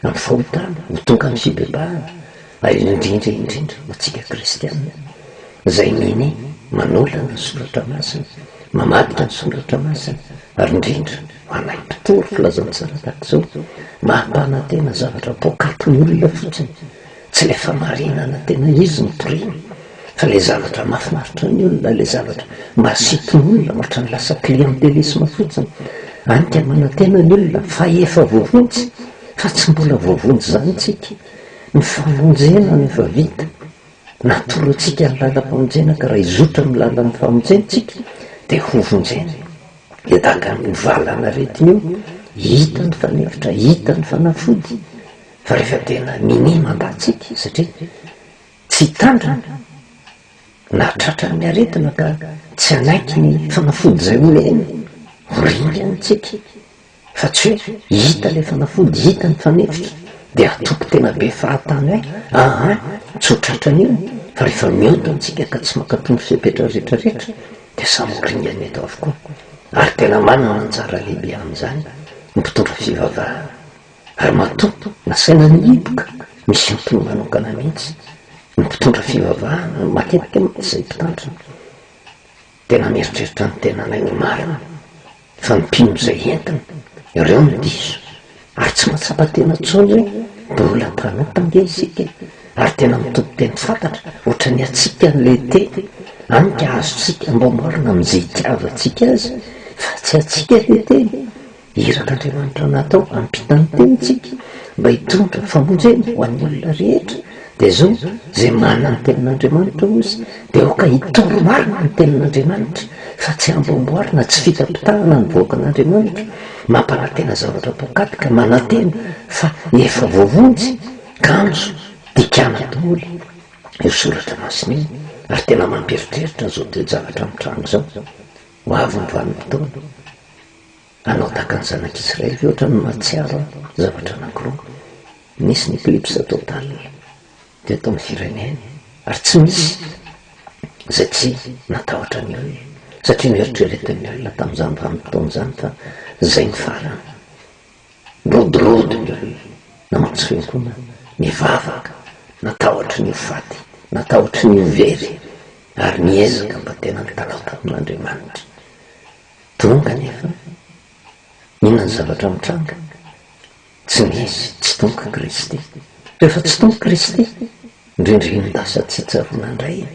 A: amin'ny fahotana ho tonga amin'ny fibebahana ary indrindra ho atsika kristianina zay niny manolana ny soratra masina mamadika ny soratra masina ary indrindra ho anay mpitoro filazantsara tak'izao mahampana tena zavatra pokaty ny olona fotsiny tsy le famarinana tena izy ny torina fa le zavatra mahafinaritra ny olona le zavatra masito ny olona ohatra ny lasa clientélisme fotsiny anika manantena ny olona fa efa voavonjy fa tsy mbola voavonjy zany tsika ny famonjena no efa vita natoro atsika ny lalam-pamonjena ka raha izotra ny lalan'ny famonjentsika de ho vonjena edaka ny valana retiny io hita ny fanefitra hita ny fanafody fa rehefa tena mini mandatsika satria tsy hitandrana na tratra ny aretina ka tsy anaiky ny fanafody zay omeny horingantsika fa tsy hoe hita le fanafody hita ny fanefitra de atoko tena be fahatany hoe tsy ho tratranyio fa rehefa miodontsika ka tsy makaton'ny fipetra rehetrarehetra de samoringany eto avokoa ary tena manana anjara lehibe amin'izany mpitondra fivavahana ary matoto nasaina ny iboka misy antony manokana mihitsy ny mpitondra fivavahana matetika zay mpitandrina tena mieritreritra ny tena nay ny marina fa ny mpino zay entina ireo ny diso ary tsy mahatsapa-tena tsony hoe mbola mpanotanga isika ary tena mitoto teny fantatra ohatra ny atsika n'le te anika azotsika mbamboarina amin'izay itiavatsika azy fa tsy atsika le teny irak'Andriamanitra natao ampitany tenitsika mba hitondra famonjena ho an'ny olona rehetra de zao zay manana ny tenin'Andriamanitra ozy de oka hitoro marina ny tenin'Andriamanitra fa tsy ambamboarina tsy fitapitahana ny voakan'Andriamanitra mampanantena zavatra pokatika manantena fa efa voavonjy kanjo dikana daholo io soratra masina io ary tena mampieritreritra zao toejavatra mitrano zao ho avy ny vanim-potoana anao taka ny zanak'Israely ohatra ny mahatsiaro zavatra anankiroa nisy ny éclipse totale teto amin'ny fireneny ary tsy misy zay tsy natahotra ny olona satria mieritrerety ny olona tamin'izany vanim-potoana zany fa zay ny farany rodorody ny olona namantsy fiankoana mivavaka natahotra ny ofaty natahotra ny overy ary miezaka mba tena mitalata amin'Andriamanitra. Tonga nefa inona ny zavatra mitranga tsy nisy tsy tonga Kristy. Rehefa tsy tonga Kristy indrindra tsitsarona indray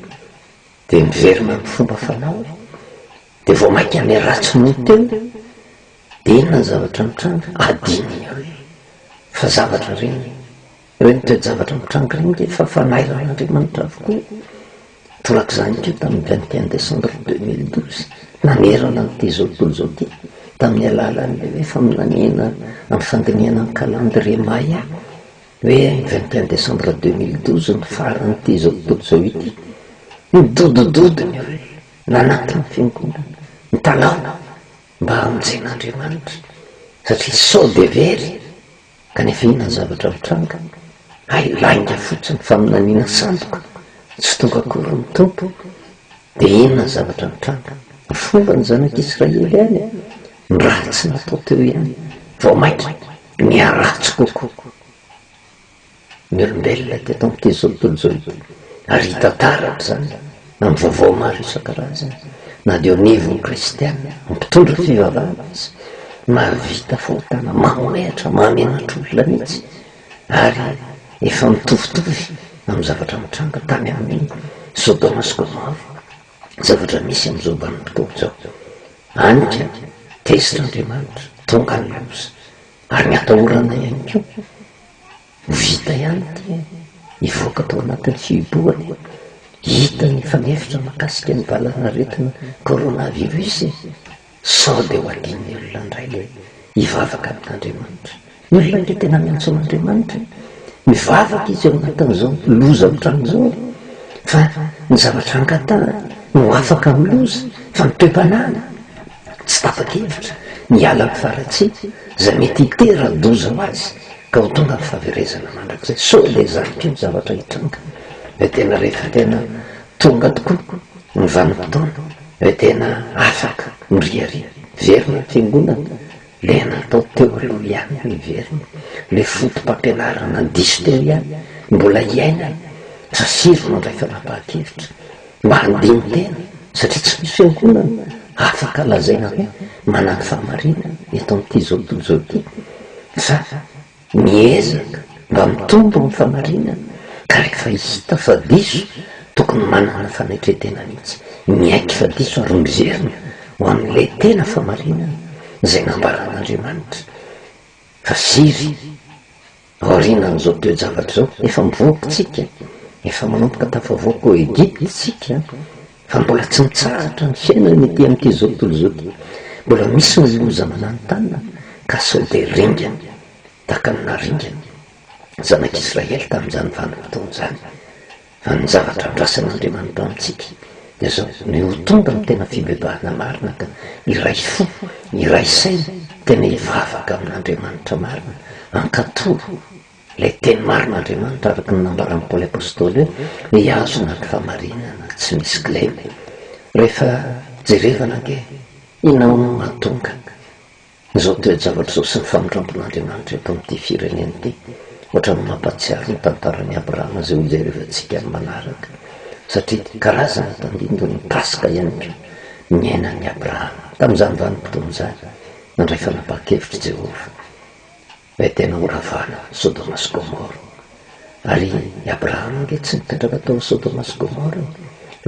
A: dia miverina ny fomba fanao dia vao mainka ame ratsy moa teo dia inona ny zavatra mitranga adiny fa zavatra reny toe-javatra mitranga reny dia fa fanairan'Andriamanitra avokoa. Torak'izany keo tamin'ny 21 décembre 2012 nanerana n'ity zao tontolo zao ty tamin'ny alalan'le hoe faminaniana amin'ny fandiniana ny calendrier maya hoe 21 décembre 2012 ny faran'ity zao tontolo zao ity midodododiny hoe nanatiny fiangonana mitalao mba hamonjen'Andriamanitra satria sao de very kanefa inona ny zavatra mitranga lainga fotsiny faminaniana sandoka tsy tonga akory ny tompo dia inona ny zavatra mitranga ny fomba ny zanak'Israely any ny ratsy natao teo ihany vao mainky miaratsy kokoa ny olombelona teto amin'ity zao tontolo zao ity ary hita taratra zany amin'ny vaovao maro isan-karazany na dia nivony kristiana mimpitondra fivavahana izy mahavita fahotana mamoehatra mahamenatra olona mihitsy ary efa mitovitovy amin'ny zavatra mitranga tany amin'ny Sodoma sy Gomora zavatra misy amin'izao vanim-potoana zao. Anika tezitr'Andriamanitra tonga ny loza ary ny atahorana ihany koa vita ihany ty hivoaka tao anatin'ny fihibohany hita ny fanefitra mahakasika ny valana aretina coronavirus sao dia ho adin'ny olona indray le hivavaka amin'Andriamanitra. Ny olona indray tena miantso amin'Andriamanitra mivavaka izy ao anatin'izao loza mitranga zao fa ny zavatra angata no afaka amin'ny loza fa mitoe-panana tsy tapa-kevitra miala ny faratsy zay mety hitera-doza ho azy ka ho tonga ny fahaverezana mandrakizay so le zany keo zavatra hitranga hoe tena rehefa tena tonga tokoa ny vanim-potoana hoe tena afaka miriaria verina ny fiangonana le natao teo aloha ihany ny verina le fotom-pampianarana ny diso teo ihany mbola iaina fa sirona ndray fanapahan-kevitra mba handiny tena satria tsy misy fiangonana afaka lazaina hoe manany fahamarinana eto amin'ity zao tontolo zao ty fa miezaka mba mitombo amin'ny fahamarinana ka rehefa hita fa diso tokony manana fanaitretena mihitsy miaiky fa diso ary miverina ho amin'le tena fahamarinana zay nambaran'Andriamanitra fa siry aorinan'izao toe-javatra zao efa mivoaka tsika efa manomboka tafavoaka ao Egypte tsika fa mbola tsy mitsahatra ny fiainana ety amin'ity zao tontolo zao ty mbola misy ny loza mananontany ka sao dia ringana taka amina ringana zanak'Israely tamin'izany vanim-potoana zany fa ny zavatra andrasan'Andriamanitra amintsika dia zao ny ho tonga ny tena fibebahana marina ka iray fo iray saina tena hivavaka amin'Andriamanitra marina ankatoro le teny marin'Andriamanitra araka ny nambaran'ny Paoly apôstôly hoe hiazona ny fahamarinana tsy misy kilema. Rehefa jerevana ke inao no mahatonga izao toe-javatra zao sy ny famindrampon'Andriamanitra eto amin'ity firenena ity ohatra ny mampatsiaro ny tantaran'ny Abrahama zay ho jerevantsika ny manaraka satria karazana tandindo ny pasika ihany ko ny ainan'ny Abrahama tamin'izany vanim-potoana zany nandray fanapahan-kevitra Jehova hoe tena horavana Sodoma sy Gomora ary Abrahama nge tsy nipetraka tao Sodoma sy Gomora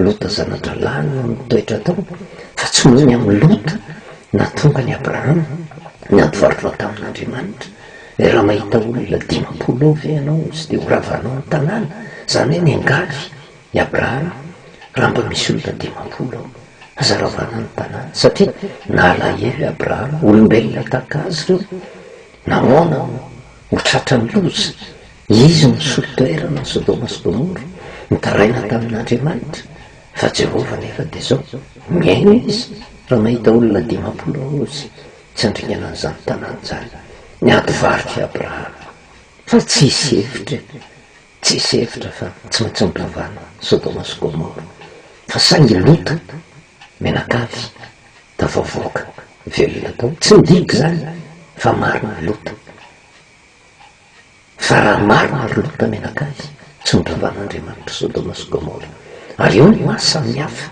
A: Lota zanatra lany no mitoetra tao fa tsy moa ny amin'ny Lota natonga ny Abrahama ny adivarotra tamin'Andriamanitra hoe raha mahita olona 50 ve ianao sy dia horavanao ny tanàna zany hoe ny angavy i Abrahama raha mba misy olona 50 azaravana ny tanàna satria naalahelo i Abrahama olombelona tahaka azy reo namoana ho tratra ny loza izy ny solotoerana ny Sodoma sy Gomora nitaraina tamin'Andriamanitra fa Jehova nefa dia zao miaino izy raha mahita olona 50 ozy tsy andringana an'izany tanàna zany ny adivarotra Abrahama fa tsy hisy hevitra fa tsy maintsy miravana Sodoma sy Gomora fa saingy Lota menakavy da vavoaka velona tao tsy midiky zany fa marina lota fa raha marina lota menakavy tsy nondravan'andriamanitra Sodoma sy Gomora ary io ny mahasamihafa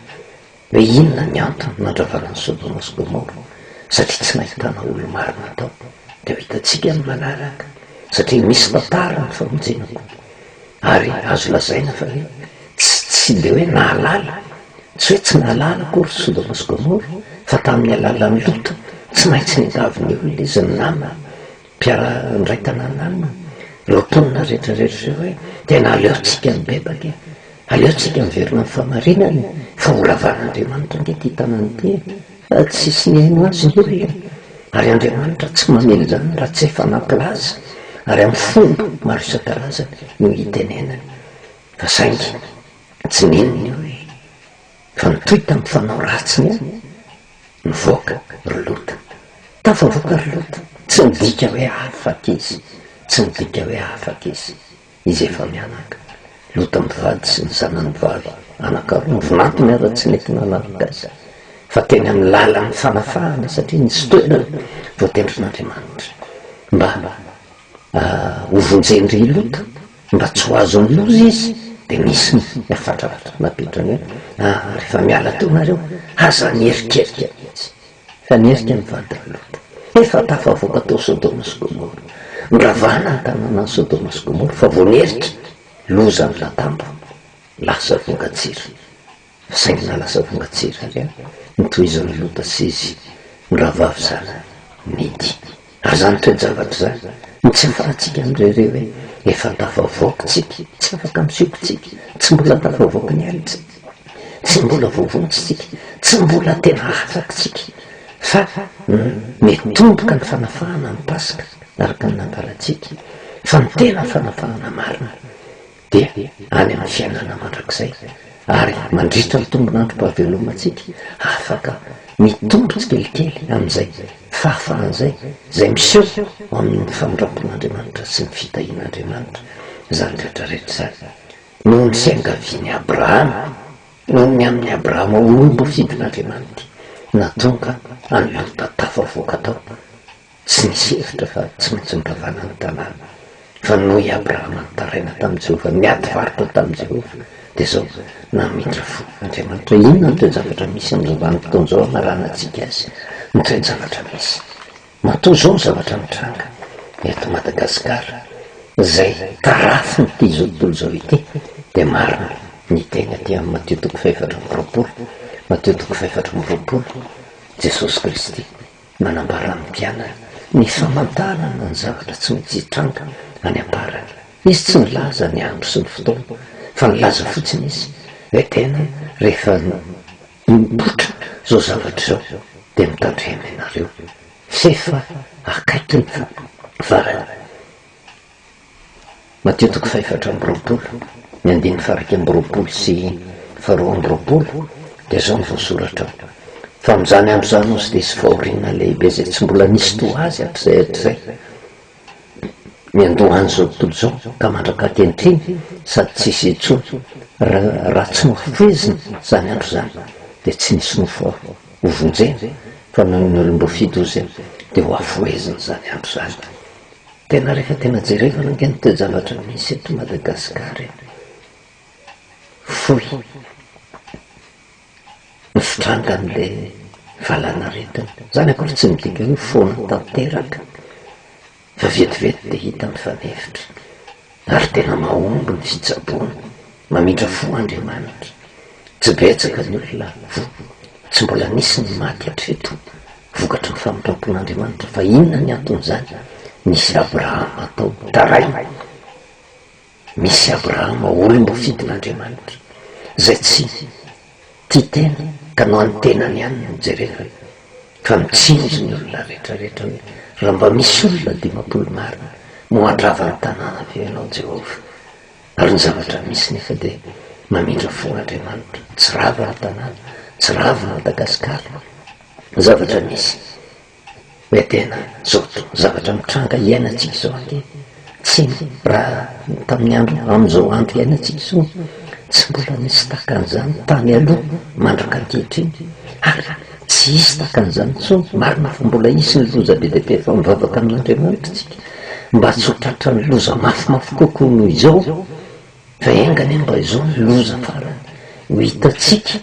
A: hoe inona ny antony nandravanany Sodoma sy Gomora satria tsy nahitana olo marina tao de ho hitantsika amin'ny manaraka satria misy tantara ny famonjenako ary azo lazaina fa hoe tsy de hoe nahalala tsy hoe tsy nahalala kory Sodoma sy Gomora fa tamin'ny alalan'ny Lota tsy maintsy nendaviny olona izy ny namana mpiara ndray tanànanina lotonina rehetrarehetra hoe tena aleotsika ny bebaka aleotsika miverina ny famarinany fa olavan'Andriamanitra ngety hitanany ty fa tsisy ny haino azy ny olona ary Andriamanitra tsy mamely zany raha tsy efa nampilaza ary amin'ny fomba maro isan-karazany no hitenenany fa saingy tsy ninony hoe fa nitoy tamin'ny fanao ratsiny any nivoaka ry Lota tafavoaka ry Lota tsy midika hoe afaka izy tsy midika hoe afaka izy efa mianaka Lota mivady sy ny zanany vavy anankaroa nivinantony ary tsy nety nanaraka azy fa teny amin'ny lalan'ny fanafahana satria nisy toerana voatendrin'Andriamanitra mba hovonjendry Lota mba tsy ho azo ny loza izy de misy ny afatrafatra napetrany hoe rehefa miala teo nareo aza nierikeika mihitsy fa nierika mivady ry Lota efa tafavoaka tao Sodoma sy Gomora miravana ny tanànan'ny Sodoma sy Gomora fa vo nierika loza ny latambo lasa vongatsiry fa saingy nalasa vongatsiry ary nitohizan'ny Lota sy izy miravavy zany midy ary zany toe zavatra zany ny tsy afahantsika am'ireo hoe efa tafavoakytsika tsy afaka misiokotsika tsy mbola tafavoaka ny alitsika tsy mbola vovontsitsika tsy mbola tena afakytsika fa mitomboka ny fanafahana ny Pasika araka ny nambaratsika fa ny tena fanafahana marina dia any amin'ny fiainana mandrakizay ary mandritra ny tombon'androm-pahavelomantsika afaka mitombo tsikelikely amin'izay fahafahan'izay zay miseho amin'ny famindrampon'Andriamanitra sy ny fitahian'Andriamanitra zany rehetrarehetra zany noho ny fiangaviany Abrahama noho ny amin'ny Abrahama olombo fidin'Andriamanitra natonga any Lota tafavoaka tao tsy nisy hevitra fa tsy maintsy miravana ny tanàna fa noho i Abrahama nitaraina tamin'i Jehova niady varitra tamin'i Jehova de zao namindra fo Andriamanitra inona ny toe-javatra misy amin'izao vanim-potoan'izao amaranantsika azy ny toe-javatra misy matoa zao zavatra mitranga eto Madagasikara zay tarafiny ty zao tontolo zao ity de marina ny tena ty amin'ny Matteo 4:20 Matteo 4:20 Jesosy Kristy manambara amin'ny mpianany ny famantarana ny zavatra tsy maintsy hitranga any am-parany izy tsy nilaza ny andro sy ny fotoana fa nilaza fotsiny izy hoe tena rehefa mipotra zao zavatra zao de mitandremy ianareo fefa akaiky ny varana Matteo 4:20 ny andiny faraky amby roapolo sy faharoa amby roapolo de zao ny voasoratra fa amin'izany andro zany ozy de sy fahoriana lehibe zay tsy mbola nisy to azy hatr'izay hatr'izay miandohany zao tontolo zao ka mandraka kentriny sady tsisy intsony raha tsy nofoezina zany andro zany de tsy nisy nofo hovonjeny fa noho ny olombo fidozy de ho afoezina zany andro zany tena rehefa tena jerevana nge ny toe-javatra misy eto Madagasikara foy ny fitrangan'le valana retiny zany akory tsy midika hoe foana tanteraka fa vetivety de hita mifanevitra ary tena mahomby ny fitsaboana mamindra fo Andriamanitra tsy betsaka ny olona tsy mbola nisy ny maty hatreto vokatry ny famindrampon'Andriamanitra fa inona ny anton'izany misy Abrahama tao taray misy Abrahama olombo fidin'Andriamanitra zay tsy tia tena ka no any tenany ihany no jerevana fa mitsinjo ny olona rehetrarehetra hoe raha mba misy olona 50 marina mo handrava ny tanàna veanao Jehova ary ny zavatra misy nefa de mamindra fo Andriamanitra tsy rava ny tanàna tsy rava Madagasikara zavatra misy hoe tena zao zavatra mitranga iainantsika zao ake tsy raha tamin'ny andro amin'izao andro iainantsika zao tsy tsy mbola nisy takan'izany tany aloha mandraka ankehitriny ary tsy isy takan'izany tsony marina fa mbola isy ny loza be deaibe fa mivavaka amin'Andriamanitra tsika mba tsy ho tratra ny loza mafimafy kokoa noho izao fa engany mba izao ny loza farany ho hitatsika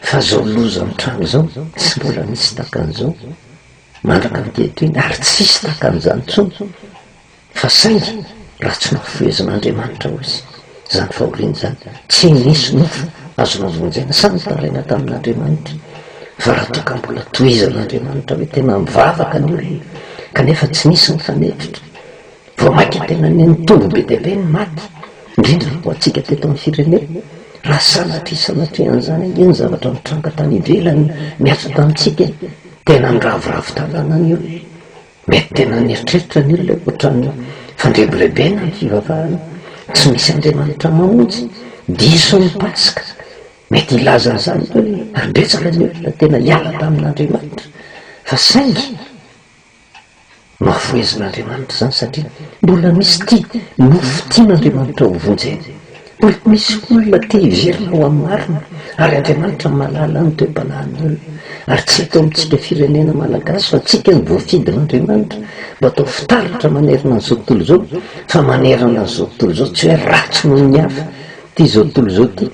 A: fa zao loza mitrano zao tsy mbola nisy takan'izao mandraka ankehitriny ary tsy isy takan'izany tsony fa saingy raha tsy nafifoezin'Andriamanitra ho izy zany fahoriana zany tsy nisy nofo azonao vonjena samy taraina tamin'Andriamanitra fa raha toka mbola tohizan'Andriamanitra hoe tena mivavaka ny olona kanefa tsy nisy ny fanefitra vao mainka tena nitombo be deaibe ny maty indrindra ho atsika teto amin'ny firenena raha sanatry an'izany iny zavatra mitranga tany ivelany miasa tamintsika tena miravoravo talana ny olona mety tena nieritreritra ny olona ohatran'ny fandrebirebena ny fivavahana tsy misy Andriamanitra mamonjy diso ny pasika mety ilazan'izany olona ary betsaka ny olona tena hiala tamin'Andriamanitra fa saingy mahafoezin'Andriamanitra zany satria mbola misy ty nofo tian'Andriamanitra ho vonjena mbola misy olona te hiverina ho amin'ny marina ary Andriamanitra malala ny toe-panahin'ny olona ary tsy atao amintsika firenena malagasy fa tsika ny voafidin'Andriamanitra mba atao fitaratra manerana an'izao tontolo zao fa manerana an'izao tontolo zao tsy hoe ratsy noho ny hafa ty zao tontolo zao ty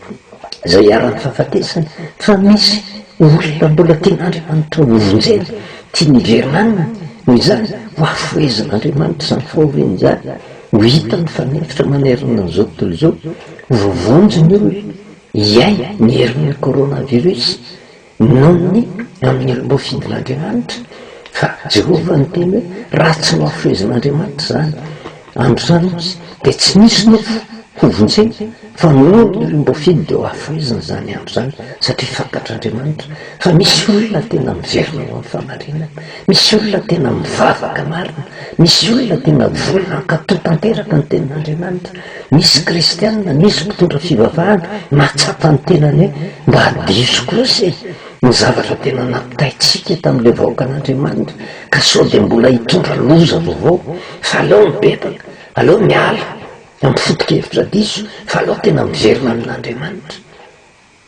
A: zay hiara-ny fahafatesany fa misy olona mbola tian'Andriamanitra ho vonjena tia niverina aminy noho izany ho afoezin'Andriamanitra zany fahoriany zany ho hita ny fanefitra manerana an'izao tontolo zao vovonjy ny olona iay ny herin'ny coronavirus nohony amin'ny olom-boafidin'Andriamanitra fa Jehova ny teny hoe raha tsy mahafoezin'Andriamanitra zany andro zany izy dia tsy misy nofo ho vonjena fa noho ny olom-boafidy dia ho afoezina zany andro zany satria fantatr'Andriamanitra fa misy olona tena miverina ho amin'ny famarinana misy olona tena mivavaka marina misy olona tena volana ankatò tanteraka ny tenin'Andriamanitra misy kristianina misy mpitondra fivavahana mahatsapa ny tenany hoe mba hadiso kosa ny zavatra tena nampitaitsika tamin'ilay vahoakan'Andriamanitra ka sao dia mbola hitondra loza vaovao fa aleo mibebaka aleo miala amin'ny foto-kevitra diso fa aleo tena miverina amin'Andriamanitra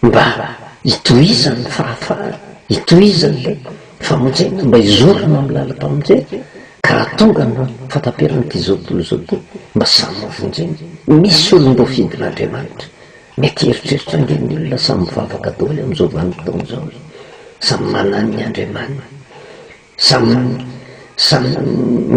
A: mba hitohizany fahafahana hitohizany lay famonjena mba hizorana amin'ny lalam-pamonjena ka raha tonga no fataperana ty zao tontolo zao ty mba samy mavonjena misy olom-boafidin'Andriamanitra mety heritreritra angen'ny olona samy mivavaka daholo amin'izao vanim-potoana zao samy manany Andriamanina samy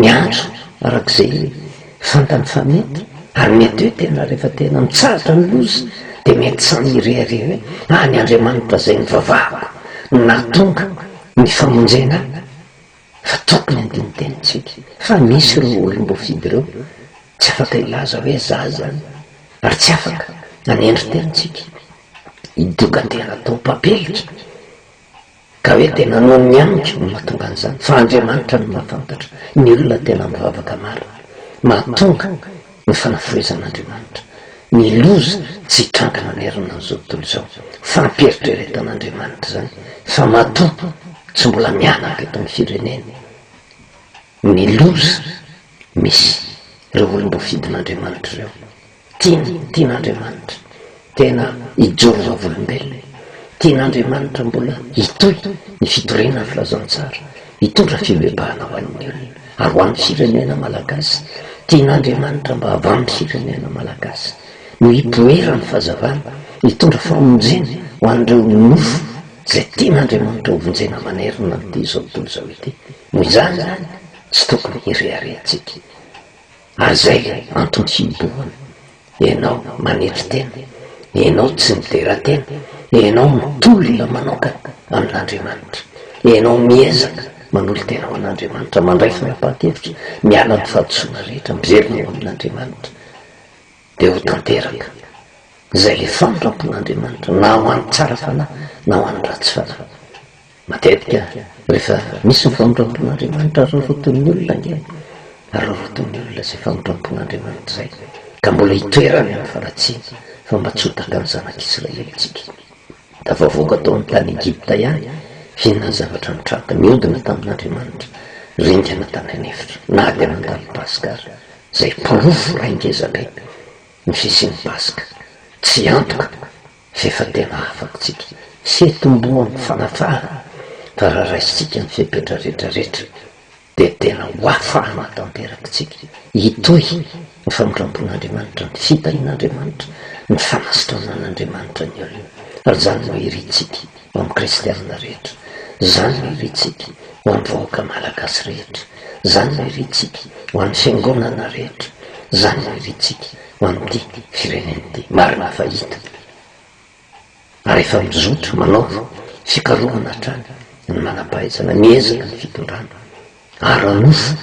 A: miandro arak'izay fantany famety ary mety hoe tena rehefa tena mitsaratra ny loza dia mety samy irehareha hoe ny Andriamanitra zay ny vavahako natonga ny famonjena fa tokony andiny tenitsika fa misy ireo olom-boafidy ireo tsy afaka ilaza hoe za zany ary tsy afaka anendry tenitsika idokantena atao papelitra ka hoe tena no miamiko no mahatonga an'izany fa Andriamanitra no mahafantatra ny olona tena mivavaka marina mahatonga ny fanafoezan'Andriamanitra ny loza tsy hitranga manerana an'izao tontolo zao fampieritrretan'Andriamanitra zany fa mahatonga tsy mbola mianaka eto amin'ny firenena ny loza misy ireo olom-boafidin'Andriamanitra ireo tian'Andriamanitra tena hijoro volombelona tian'Andriamanitra mbola hitohy ny fitoriana filazantsara hitondra fibebahana ho an'ny olona ary ho an'ny firenena malagasy tian'Andriamanitra mba avy amin'ny firenena malagasy no hipoera ny fahazavana hitondra famonjena ho an'ireo nofo zay tian'Andriamanitra ho vonjena manerina n'ity zao tontolo zao ity noho izany zany tsy tokony hireharehantsika ary zay antony fibohana ianao manetry tena ianao tsy midera tena ianao mitolona manokana amin'Andriamanitra ianao miezaka manolo tena ho an'Andriamanitra mandray fanapahan-kevitra miala ny fahadisoana rehetra miverina ho amin'Andriamanitra dia ho tanteraka zay le famondrampon'Andriamanitra na ho an'ny tsara fanahy na ho an'ny ratsy fanahy matetika rehefa misy ny famondrampon'Andriamanitra roroton'ny olona nge ary roroton'ny olona zay famondrampon'Andriamanitra zay ka mbola hitoerany amin'ny faratsiana fa mba tsy hotaka ny zanak'Israely tsika da vavoaka tao amin'ny tany Egipta ihany fihinana zavatra mitranga miodina tamin'Andriamanitra ringana tany anefitra na dia nandalo paskara zay porofo raha ingezakay ny fisian'ny paska tsy antoka fefa tena afakytsika setomboan'ny fanafahana fa raha raisitsika ny fepetra rehetrarehetra de tena hoafahana tanterakitsika itoy ny famindrampon'andriamanitra ny fitahin'andriamanitra ny fanasitranan'andriamanitra ny olona ary zany no iritsika ho amin'ny kristianina rehetra zany no iritsika ho amin'ny vahoaka malagasy rehetra zany no iritsika ho amin'ny fiangonana rehetra zany no iritsika ho amin'ity firenen'ity marina fahita ary efa mizotra manao fikarohana hatrany ny manam-pahaizana miezaka ny fitondrana ary anofo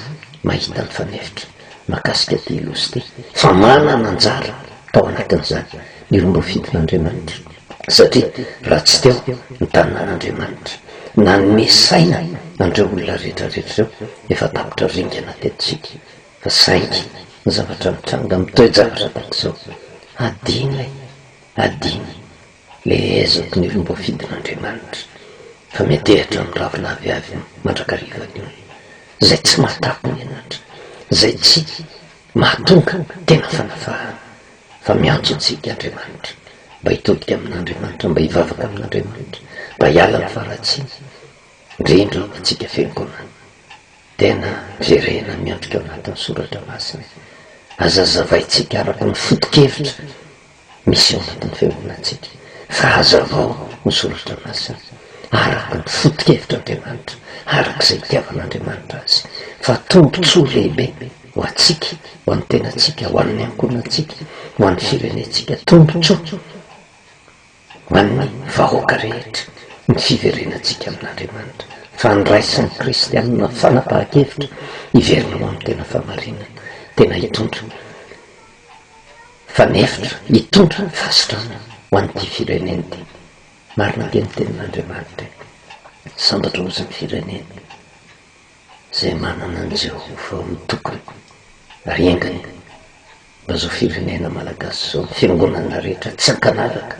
A: mahita ny fanefitra makasika ty ilosy ty fa manana anjara tao anatin'izany ny rombo fitin'andriamanitra satria raha tsy teo ny taninan'andriamanitra na ny mesaina andreo olona rehetrarehetra reo efa tapitra ringana tetitsika fa saingy ny zavatra mitranga mitoejavatra tak'izao adiny adiny le ezako ny rombo fidin'andriamanitra fa metehitra amin'ny ravina aviavy mandrakarivany io zay tsy mahatapo mianatra zay tsy mahatonga tena fanafahana fa miantso antsika andriamanitra mba hitodika amin'andriamanitra mba hivavaka amin'andriamanitra mba hiala ny faratsiny indrindra atsika fiangonana tena verena miandrika ao anatin'ny soratra masina azazavaitsika araka ny foto-kevitra misy ao anatin'ny fiangonantsika fa azavao ny soratra masina araka ny foto-kevitr'andriamanitra arak'izay itiavan'andriamanitra azy fa tombontsoa lehibe ho atsika ho an'ny tenatsika ho an'ny ankonantsika ho an'ny firenentsika tombontsoa ho an'ny vahoaka rehetra ny fiverenantsika amin'andriamanitra fa ndraisan'ny kristianina fanapahan-kevitra hiverina ho amin'ny tena famarinana tena hitondra fanefitra hitondra ny fahasotrana ho an'ity fireneny ty marina ke ny tenin'andriamanitra sambatra ozany firenena zay manana an Jehova mitokony ary engany mba zao firenena malagasy zao fiangonana rehetra tsy ankanaraka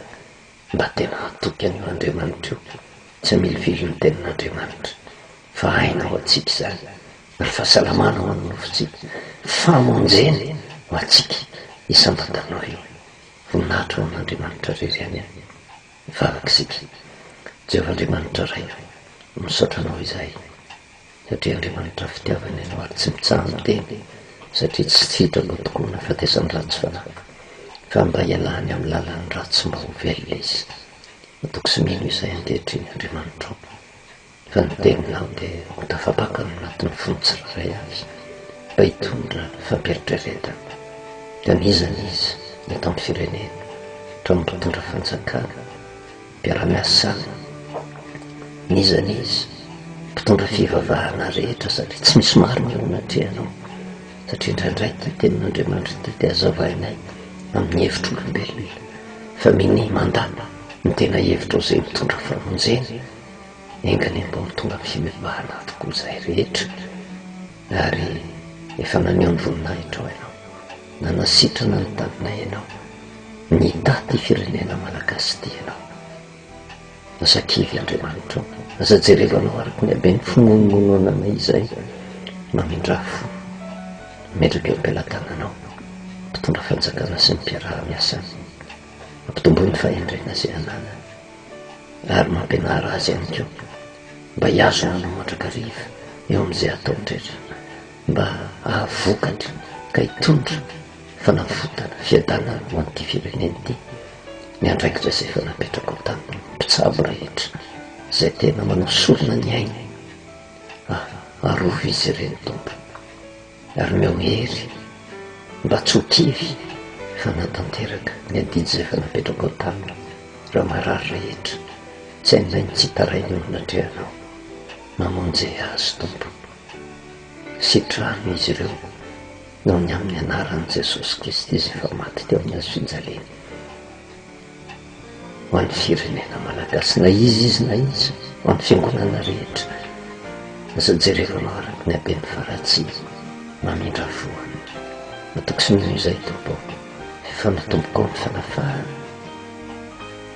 A: mba tena hatoky an'io andriamanitra io tsy amilivily ny tenin'andriamanitra fa aina ho atsika zany ary fahasalamana ho an'ny nofotsika famonjeny ho atsika isambatanao io voninahitra ho an'andriamanitra rery any vavakisika Jehova andriamanitra ray misaotranao izay satria andriamanitra fitiavana ianao ary tsy mitsahany teny satria tsy hitrako tokoa na fatesany ratsy fanahy fa mba hialany amin'ny lalan'ny ratsy mba ho velona izy atoko sy mino izay ankehitriny andriamanitra fa ny teninao dia ho tafapakany anatin'ny fonitsiraray azy mba hitondra fampieritrereta ka nizany izy eto amin'ny firenena hatramin'ny mpitondra fanjakana mpiara-miasana nizany izy mpitondra fivavahana rehetra satria tsy misy maro mionatrehanao satria indraindray ty tenin'andriamanitra ty dia azavainay amin'ny hevitra olombelona fa miny mandana ny tena hevitra ao zay mitondra famonjena engany mba mitondra fivavahana tokoa zay rehetra ary efa naneo ny voninahitra ao ianao nanasitrana ny taninay ianao ny taty firenena malagasy ty ianao asakivy andriamanitra aza jerevanao araky ny abe ny finononoana izay mamindrafo metraka eo am-pelatananao mpitondra fanjakana sy ny mpiara-miasany mampitomboy ny fahendrena zay anana ary mampianara azy any keo mba hiazo nanao mandrakariva eo am'izay ataondretra mba ahavokatra ka hitondra fanavotana fiadanana ho an'ity fireneny ty ny andraikitra zay fa napetraka ao tamin'ny mpitsabo rehetra zay tena manao sorona ny aina arovo izy ireny tompo ary meo hery mba tsy ho kivy fa natanteraka ny adidy zay fa napetraka ao taminy raha marary rehetra tsy hainainy tsy hitarainy eo natrehanao mamonjey azy tompo sitrano izy ireo noho ny amin'ny anaran'i Jesosy Kristy izy efa maty teo amin'ny azo finjaleny ho an'ny firenena malagasy na izy na izy ho an'ny fiangonana rehetra aza jerevanao araky ny aben'ny faratsy mamindra voany natoko sy mino izay tompo efa natomboko ao ny fanafahana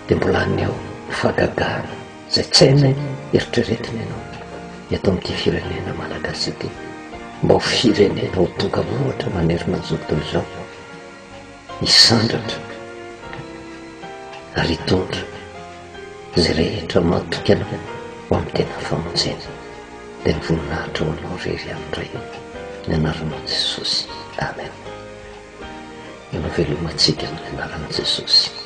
A: dia mbola aneo fagagana zay tsy hainay eritreretiny ianao eto amin'ity firenena malagasy ity mba ho firenena ho tonga ohatra manerina zao tontolo izao hisandratra ary hitondra zay rehetra matokana ho amin'ny tena famonjena dia nivoninahitra ho anao rery amindray ny anaranao Jesosy. Amen. Eo veloma antsika amin'ny anaran'i Jesosy.